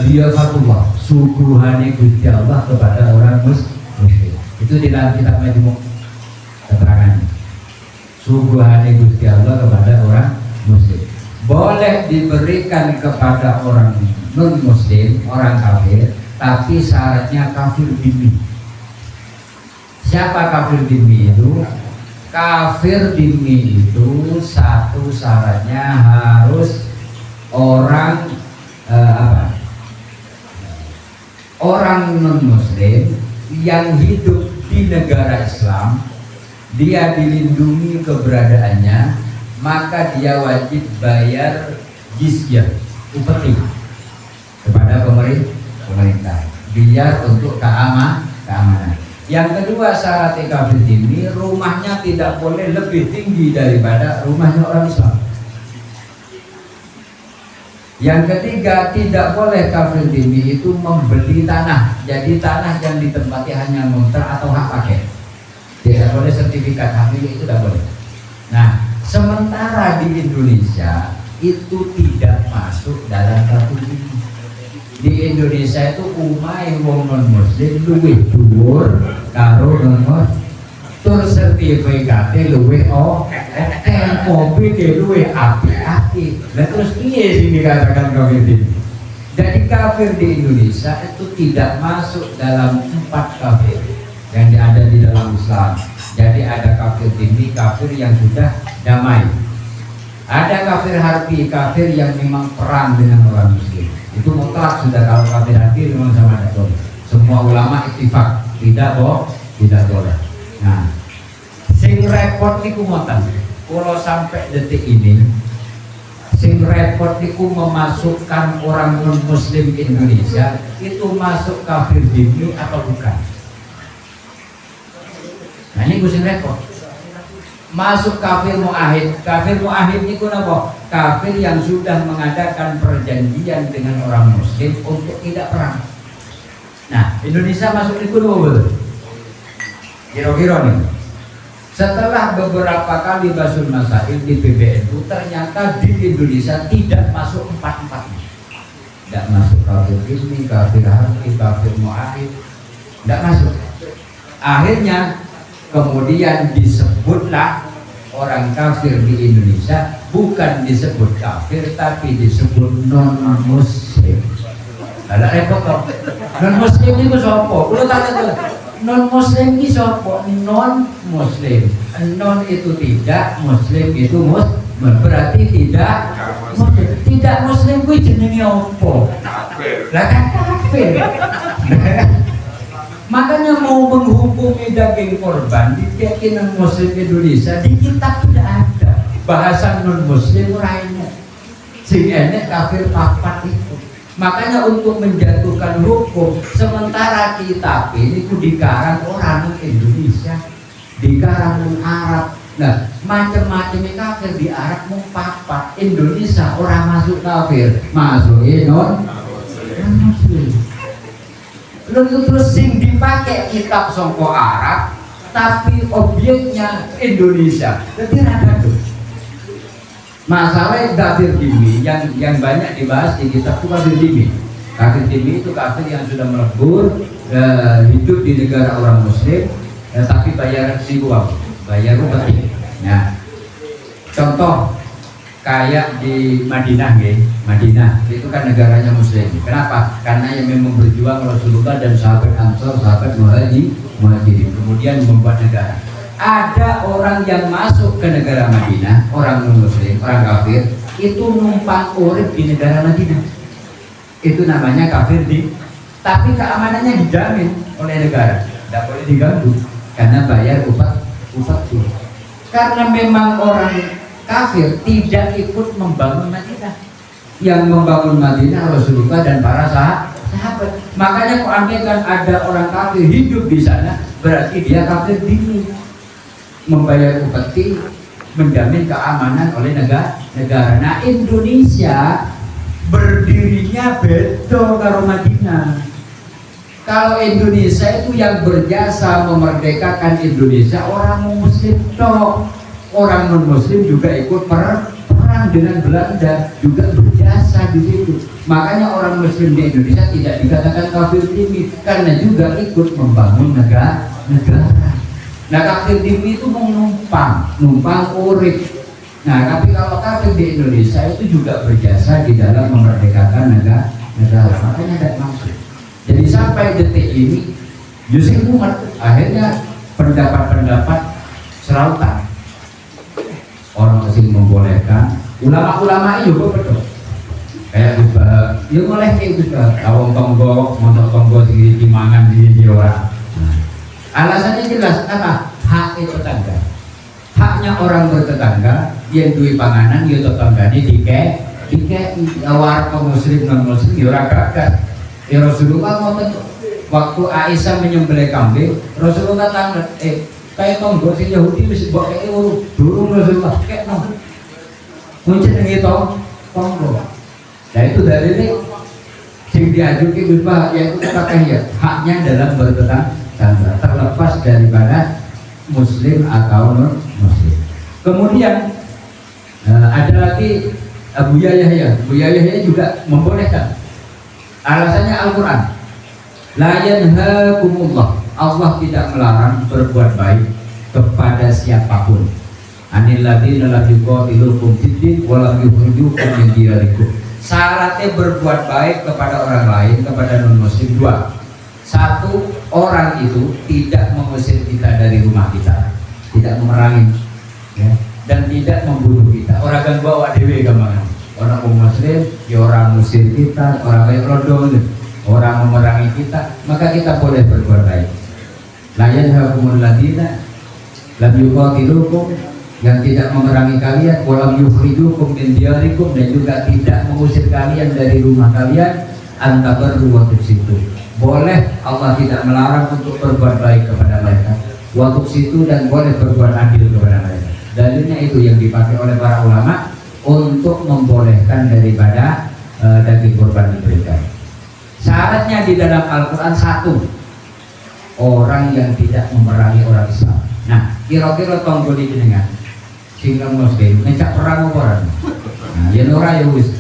dia fatwa suguhane Gusti Allah kepada orang muslim. Itu di dalam kitab Majmu' keterangan suguhane Gusti Allah kepada orang muslim. Boleh diberikan kepada orang non muslim, orang kafir, tapi syaratnya kafir dhimmi. Siapa kafir dhimmi itu? Kafir dhimmi itu satu syaratnya harus orang orang non muslim yang hidup di negara Islam, dia dilindungi keberadaannya, maka dia wajib bayar jizyah, upeti kepada pemerintah biar untuk keamanan. Yang kedua syarat kafir dhimmi, rumahnya tidak boleh lebih tinggi daripada rumahnya orang Islam. Yang ketiga, tidak boleh kafir dhimmi itu membeli tanah. Jadi tanah yang ditempati hanya kontrak atau hak pakai. Tidak boleh sertifikat hak milik, itu tidak boleh. Nah, sementara di Indonesia itu tidak masuk dalam kafir dhimmi. Di Indonesia itu umai wong non muslim luwih dhuwur karo non muslim. Tur sertifikate luwih mobil luwih apik-apik. Lah terus piye sing dikatakan kafir dhimmi? Jadi kafir di Indonesia itu tidak masuk dalam 4 kafir yang ada di dalam Islam. Jadi ada kafir dhimmi, kafir yang sudah damai. Ada kafir harbi, kafir yang memang perang dengan orang muslim. Itu mutlak sudah, kalau kafir harbi memang sama ada boleh. Semua ulama ittifaq tidak boleh. Nah, sing repot niku ngoten. Kalau sampai detik ini, sing repot niku memasukkan orang non muslim Indonesia itu masuk kafir dhimmi atau bukan? Nah ini sing repot. Masuk kafir mu'ahid. Kafir mu'ahid niku napa? Kafir yang sudah mengadakan perjanjian dengan orang muslim untuk tidak perang. Nah, Indonesia masuk niku napa? Kira-kira nih. Setelah beberapa kali basul masail di PBNU, ternyata di Indonesia tidak masuk 4-4-nya. Tidak masuk kafir dhimmi, kafir harbi, kafir mu'ahid. Tidak masuk. Akhirnya kemudian disebutlah orang kafir di Indonesia bukan disebut kafir tapi disebut non muslim. Ada repot kok. Non muslim itu sapa? Kulo tanya non muslim itu sapa? Non muslim. Non itu tidak, muslim itu berarti tidak muslim. Tidak muslim kuwi jenenge apa? Kafir. Lah kan kafir. Makanya mau menghukumi daging korban di keyakinan muslim Indonesia di kitab tidak ada bahasa non muslim lainnya. Sing enek kafir papat itu. Makanya untuk menjatuhkan hukum sementara kitab ini dikarang orang Indonesia, dikarang orang Arab. Nah, macam-macam kafir di Arab mau papat, Indonesia orang masuk kafir, masuk non muslim. Lalu terus sing dipakai kitab songko Arab tapi objeknya Indonesia. Jadi rada tuh. Masalah kafir dhimmi yang banyak dibahas di kitab itu kafir dhimmi. Kafir dhimmi itu kafir yang sudah melebur hidup di negara orang muslim tapi bayar uang, bayar upeti. Nah, contoh kayak di Madinah, Madinah itu kan negaranya muslim. Kenapa? Karena yang memang berjuang Rasulullah dan sahabat Ansor, sahabat Muhajirin, kemudian membuat negara. Ada orang yang masuk ke negara Madinah, orang non-muslim, orang kafir, itu numpang urip di negara Madinah. Itu namanya kafir tapi keamanannya dijamin oleh negara, tidak boleh diganggu karena bayar upeti. Karena memang orang kafir tidak ikut membangun Madinah. Yang membangun Madinah Rasulullah dan para sahabat. Makanya kok andaikan ada orang kafir hidup di sana, berarti dia kafir dhimmi, membayar upeti, menjamin keamanan oleh negara. Nah, Indonesia berdirinya beda karo Madinah. Kalau Indonesia itu yang berjasa memerdekakan Indonesia orang muslim tok. Orang non muslim juga ikut perang dengan Belanda, juga berjasa di situ. Makanya orang muslim di Indonesia tidak dikatakan kafir dhimmi karena juga ikut membangun negara. Nah kafir di itu mau numpang urip. Nah tapi kalau kafir di Indonesia itu juga berjasa di dalam memerdekakan negara. Makanya tidak maksud. Jadi sampai detik ini justru umat akhirnya pendapat-pendapat serautan. Orang masih membolehkan, ulama-ulama itu juga betul. Kayak juga, ya boleh kayak juga. Kawang tonggo, montok tonggo di mangan di orang. Alasannya jelas apa? Hak tetangga. Haknya orang bertetangga, yang duit panganan, ya tetangganya dike awar muslim non muslim, ya orang gagal. Ya Rasulullah ngoten waktu Aisyah menyembelih kambing, Rasulullah tanya, kayak tonggo si Yahudi mesti bawa kayak durung Rasulullah kayak muncul yang itu tonggo. Nah itu dari ini sing diajukan Gus yaitu kata ya haknya dalam bertetangga terlepas daripada muslim atau non muslim. Kemudian ada lagi Buya Yahya juga membolehkan. Alasannya Al-Quran, la yanhakumullah, Allah tidak melarang berbuat baik kepada siapapun. Anil ladzina lam yuqatilukum fid-din wa lam yukhrijukum min diyarikum. Syaratnya berbuat baik kepada orang lain, kepada non muslim dua. Satu, orang itu tidak mengusir kita dari rumah kita, tidak memerangi, ya, dan tidak membunuh kita. Orang kan bawa dewe gambaran. Orang muslim, ya orang musir kita, orang kayak rodol, orang memerangi kita, maka kita boleh berbuat baik. La yanhakumul ladzina lam yuqatilukum, yang tidak memerangi kalian, walam yukhrijukum min diyarikum, dan juga tidak mengusir kalian dari rumah kalian, antabarru wa tuqsitu. Boleh, Allah tidak melarang untuk berbuat baik kepada mereka, wa tuqsitu, dan boleh berbuat adil kepada mereka. Dalilnya itu yang dipakai oleh para ulama untuk membolehkan daripada daging kurban diberikan. Syaratnya di dalam Al-Quran satu, orang yang tidak memerangi orang Islam. Nah, kira-kira tonggo di jenengan sehingga muslim ngecak perang orang. Nah, ya ora ya wis.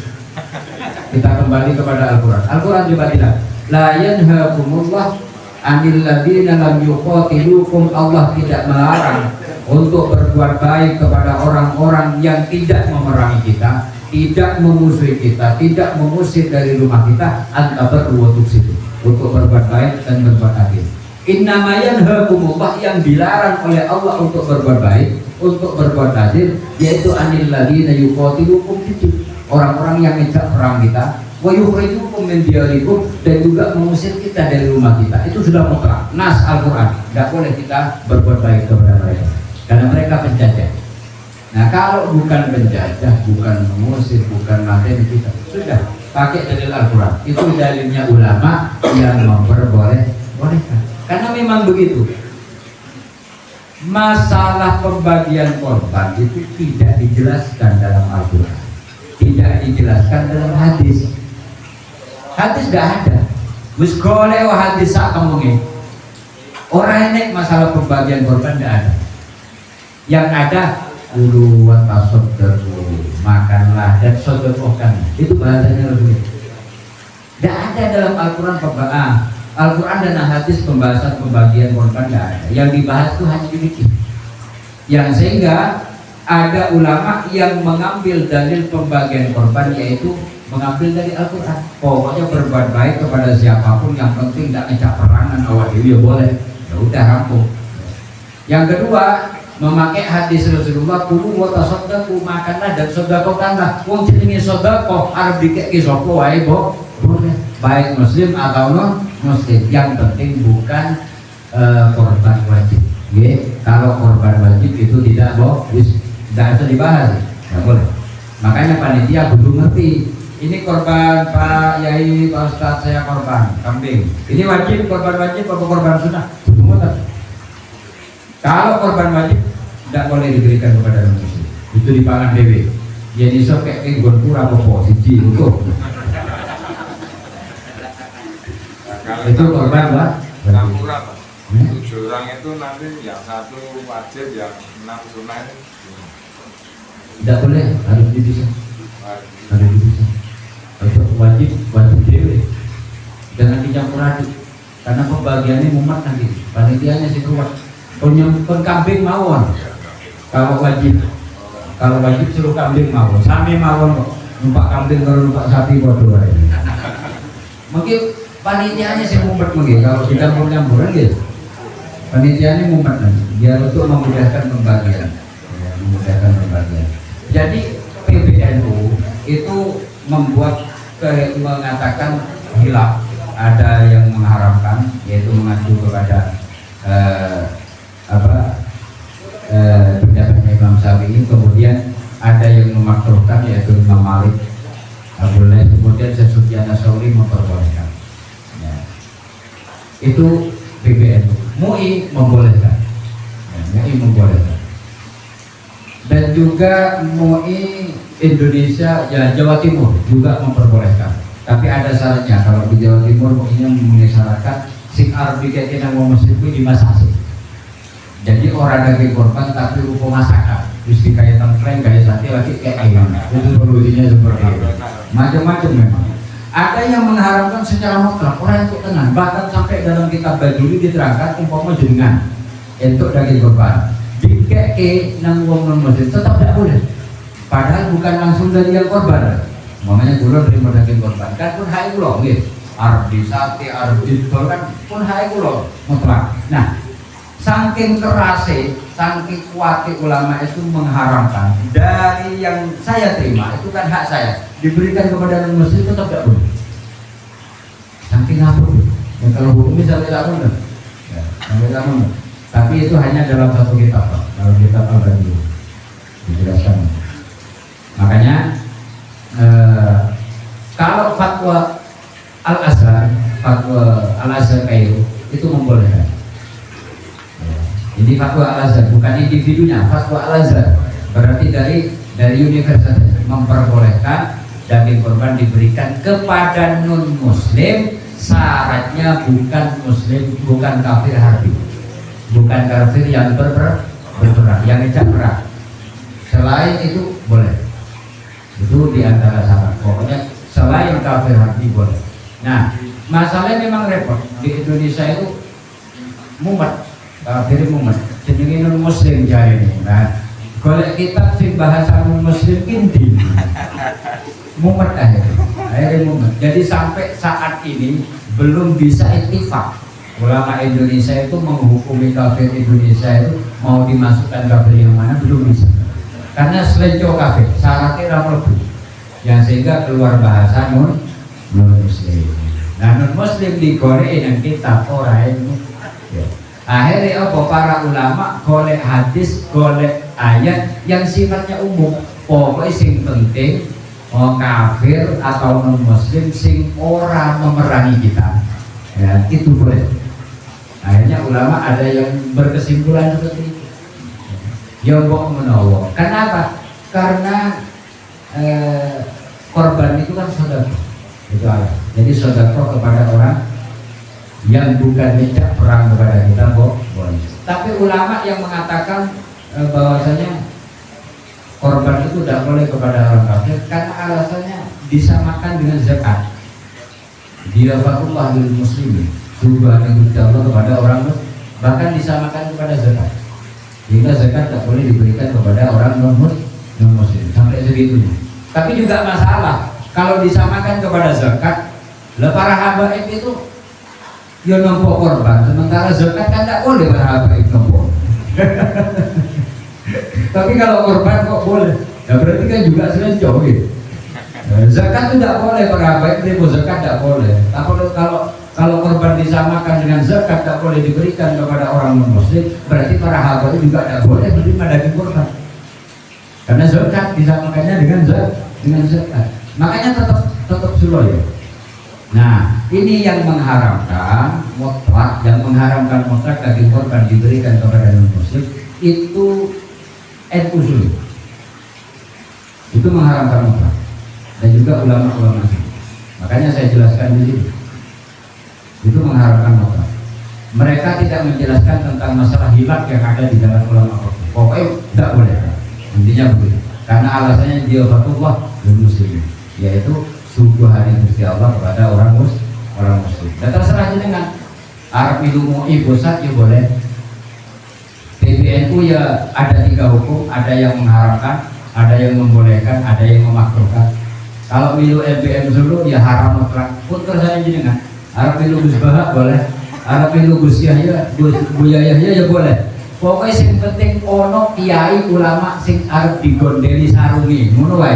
Kita kembali kepada Al-Quran. Al-Quran juga bilang, la yanhakumullah anil ladzina lam yuqatilukum, Allah tidak melarang untuk berbuat baik kepada orang-orang yang tidak memerangi kita, tidak memusuhi kita, tidak mengusir dari rumah kita, antabarru wa tuqsitu, untuk berbuat baik dan berbuat adil. Innama yanhakumullah, yang dilarang oleh Allah untuk berbuat baik, untuk berbuat adil, yaitu anil ladzina yuqatilukum fid-din, orang-orang yang ngejak perang kita, wa yukhrijukum min diyarikum, dan juga mengusir kita dari rumah kita. Itu sudah mutlak nas Al-Quran, tidak boleh kita berbuat baik kepada mereka karena mereka penjajah. Nah kalau bukan penjajah, bukan mengusir, bukan materi kita, sudah pakai dalil Al-Quran. Itu dalilnya ulama yang memperbolehkan. Karena memang begitu. Masalah pembagian korban itu tidak dijelaskan dalam Al-Quran, tidak dijelaskan dalam hadis. Hadis tidak ada. Wis golek hadis sak ngomongin. Orang ini masalah pembagian korban tidak ada. Yang ada kulu wa tasaddaqu, makanlah dan sedekahkan. Itu bahasanya lebih. Tidak ada dalam Al-Quran Al-Quran dan hadis pembahasan pembagian korban tidak ada. Yang dibahas itu hanya demikian. Yang sehingga ada ulama yang mengambil dalil pembagian korban, yaitu mengambil dari Al-Quran. Pokoknya berbuat baik kepada siapapun, yang penting tidak ngejak perangan awal itu ya boleh. Ya udah rampung. Yang kedua, memakai hadis Rasulullah, kulu wa tasaddaqu, makanlah dan sedekahkanlah. Wong jenenge sedekah arep dikeki sapa wae boleh, baik muslim atau non muslim. Yang penting bukan korban wajib. Nggih, kalau korban wajib itu tidak tidak usah dibahas, tidak boleh. Makanya panitia kudu ngerti. Ini korban Pak Yai, Pak Ustadz, saya korban kambing. Ini wajib, korban wajib atau korban sunnah? Kalau korban wajib tidak boleh diberikan kepada manusia. Itu dipangan dewe. Jadi sok kayak nggon pura apa siji itu. Itu korban lah. Campur apa? 7 orang itu nanti yang satu wajib, yang 6 sunnah. Tidak boleh, harus dipisah. Harus dipisah. Wajib dewe. Jangan dicampur aduk. Karena pembagiannya mumet nanti. Panitianya sih kuat. pun kambing mawon. Kalau wajib suruh kambing mawon, sami mawon kok. Numpak kambing kalau numpak sapi bodoh aja. Mungkin panitianya sih mumpet mungkin kalau kita mau nyamburan gitu. Panitianya mumpet nanti, biar untuk memudahkan pembagian, ya, memudahkan pembagian. Jadi PBNU itu mengatakan hilaf, ada yang mengharamkan, yaitu mengacu kepada pendapatnya Imam Syafi'i, kemudian ada yang memakruhkan yaitu Imam Malik, boleh, kemudian Sufyan Ats-Tsauri memperbolehkan. Ya. Itu PBNU. MUI membolehkan. Ya, MUI membolehkan. Dan juga MUI Indonesia, ya Jawa Timur juga memperbolehkan. Tapi ada syaratnya. Kalau di Jawa Timur MUI-nya mengisyaratkan sing arep dikekene wong muslim kuwi dimasakake. Jadi orang daging korban tapi rupa masakan. Terus kayak tengkleng, kayak sate lagi kayak ayam. Itu solusinya seperti itu. Macam-macam memang. Ada yang mengharamkan secara mutlak orang itu tenang. Bahkan sampai dalam kitab Bajuri diterangkan umpama jenengan untuk daging korban dikeke nang wong non muslim tetap tidak boleh. Padahal bukan langsung dari yang korban. Makanya kula terima daging korban kan pun hak kula nggih. Arep di sate, arep didol kan pun hak kula mutlak. Nah, saking kerase, saking kuatnya ulama itu mengharamkan dari yang saya terima itu kan hak saya diberikan kepada non muslim tetap tidak boleh. Saking apa? Ya, kalau hukum bisa tidak boleh. Ya, tidak boleh. Tapi itu hanya dalam satu kitab, Pak. Kalau kitab Al-Badi dijelaskan. Makanya kalau fatwa Al-Azhar, fatwa Al-Azhar Kairo itu membolehkan. Ini fatwa Al-Azhar, bukan individunya, fatwa Al-Azhar. Berarti dari universitas memperbolehkan daging korban diberikan kepada non muslim, syaratnya bukan muslim, bukan kafir harbi, bukan kafir yang berperang, yang ngejak perang. Selain itu boleh. Itu diantara syarat. Pokoknya selain kafir harbi boleh. Nah, masalahnya memang repot di Indonesia itu mumet. Kafir mumet, jenenge non muslim jare ini. Nah, golek kitab sing bahasa non muslim inti. Mumet akhirnya mumet. Jadi sampai saat ini belum bisa ittifaq. Ulama Indonesia itu menghukumi kafir Indonesia itu mau dimasukkan kafir yang mana belum bisa. Karena selenco kafir, syaratnya rapotu. Yang sehingga keluar bahasa non muslim. Nah, non muslim digoreng dengan kitab orang itu. Ya. Akhirnya apa para ulama golek hadis, golek ayat yang sifatnya umum. Pokoknya sing penting kafir atau non muslim sing ora memerangi kita. Ya, itu boleh. Akhirnya ulama ada yang berkesimpulan seperti itu. Ya mbok menawa. Kenapa? Karena korban itu kan sedekah. Itu ayat. Jadi sedekah kepada orang yang bukan tidak perang kepada kita boleh. Tapi ulama yang mengatakan bahwasanya korban itu tidak boleh kepada orang kafir karena alasannya disamakan dengan zakat. Dirafa'ullah lil muslimin, subhanahu Allah kepada orang muslim, bahkan disamakan kepada zakat. Sehingga zakat tidak boleh diberikan kepada orang non muslim sampai segitunya. Tapi juga masalah kalau disamakan kepada zakat, para habaib itu ya nampak korban, sementara zakat kan tidak boleh berhabaib nampak. Tapi kalau korban kok boleh, ya berarti kan juga selencoh gitu. Zakat itu tidak boleh berhabaib, demo zakat tidak boleh. Tapi kalau korban disamakan dengan zakat tidak boleh diberikan kepada orang non muslim, berarti para habaib juga tidak boleh menerima daging korban. Karena zakat disamakannya dengan zakat. Makanya tetap suloh ya. Nah, ini yang mengharamkan mutlak, daging korban diberikan kepada non muslim itu usul. Itu mengharamkan mutlak. Dan juga ulama-ulama. Makanya saya jelaskan di sini. Itu mengharamkan mutlak. Mereka tidak menjelaskan tentang masalah hilaf yang ada di dalam ulama. Pokoknya tidak boleh. Intinya begitu. Karena alasannya dia fatullah lil muslimin, yaitu subuh hari Gusti Allah kepada orang muslim. Dan terserah jenengan Arab minum MUI bosan ya boleh. Di NU ya ada 3 hukum, ada yang mengharamkan, ada yang membolehkan, ada yang memakruhkan. Kalau milu MBM dulu ya haram mutlak. Pun kersane jenengan. Arab milu Gus Bahak boleh, Arab milu Gus Yahya, Buya Yahya ya boleh. Pokoknya sing penting ono kiai ulama sing arep digondeli sarungi, ngono wae.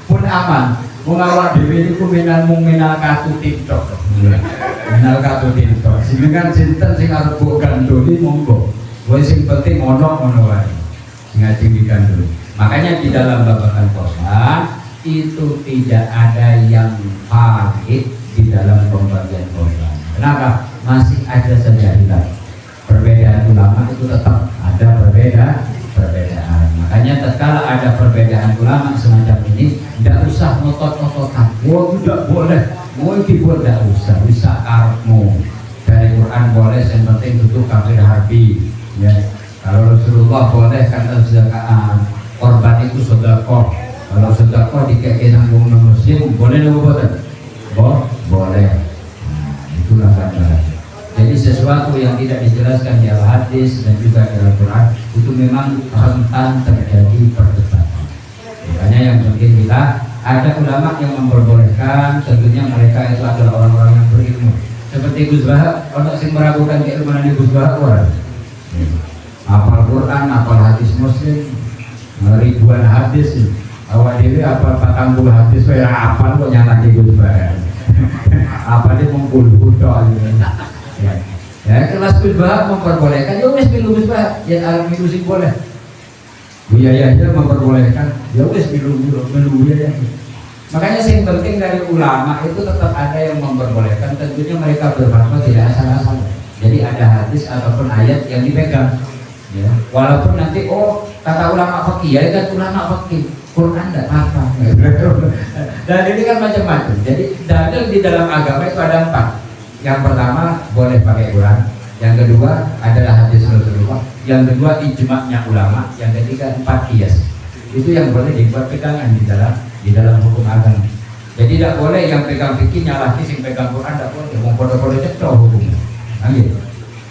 Pun aman. Wong awak dhewe niku minal katu TikTok. Minal katu TikTok. Jenengan sinten sing arep mbok gandoli monggo. Wong sing penting ono ngono wae. Sing ngaji digandoli. Makanya di dalam babakan Quran itu tidak ada yang valid di dalam pembagian Quran. Kenapa? Masih ada saja hilang. Perbedaan ulama itu tetap ada perbedaan. Makanya tatkala ada perbedaan ulama semacam ini, tidak usah ngotot-ngototan. Oh tidak boleh, mau dibuat tidak usah. Bisa karmu dari Quran boleh, yang penting itu kafir harbi. Ya. Kalau Rasulullah boleh kata zakat korban itu sedekah. Kalau sedekah dikasih nanggung muslim boleh nggak boleh? Boleh. Nah, itulah kata. Jadi sesuatu yang tidak dijelaskan di al-hadis dan juga di Al-Quran itu memang rentan terjadi perdebatan. Makanya yang penting kita ada ulama yang memperbolehkan, tentunya mereka itu adalah orang-orang yang berilmu. Seperti Gus Bahak, orang yang meragukan keilmuan di Gus Bahak orang. Hafal Quran, hafal hadis Muslim, ribuan hadis. Awak dewi apa 40 hadis saya hafal kok nyala di Gus Bahak. Apa dia mengkul budak ya kelas Gus Bahak memperbolehkan, ya wes milu Gus Bahak, ya alam milu sih boleh. Buya Yahya memperbolehkan, ya wes milu ya. Makanya yang penting dari ulama itu tetap ada yang memperbolehkan, tentunya mereka berfatwa tidak asal-asal. Jadi ada hadis ataupun ayat yang dipegang. Ya, walaupun nanti kata ulama fikih, ya kan ulama fikih, Quran tidak apa. Dan ini kan macam-macam. Jadi dalil di dalam agama itu ada 4. Yang pertama boleh pakai Quran, yang kedua adalah hadis Rasulullah, yang kedua ijma'nya ulama, yang ketiga 4 qiyas. Itu yang boleh dibuat pegangan di dalam hukum agama. Jadi tidak boleh yang pegang fikih nyalahi sing pegang Quran, tidak boleh. Mau podo-podo cetok hukumnya.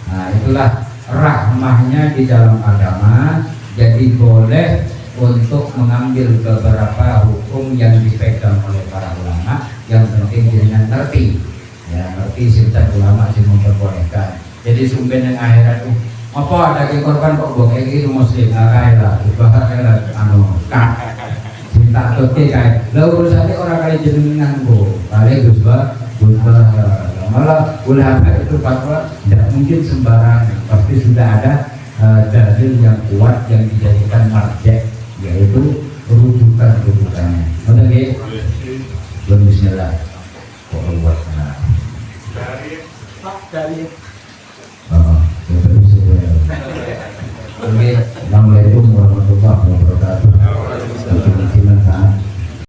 Nah, itulah rahmahnya di dalam agama. Jadi boleh untuk mengambil beberapa hukum yang dipegang oleh para ulama, yang penting dengan ngerti. Ya, ngerti sinten ulama sih memperbolehkan. Jadi sumber yang akhirat itu apa daging korban kok bokeh iki muslim kae lah, bahkan lah anu kak. Cinta toke kae. Lah urusane ora kali jenengan kok. Kali Gus Bah, malah ulama itu fatwa tidak mungkin sembarangan. Pasti sudah ada dalil yang kuat yang dijadikan marja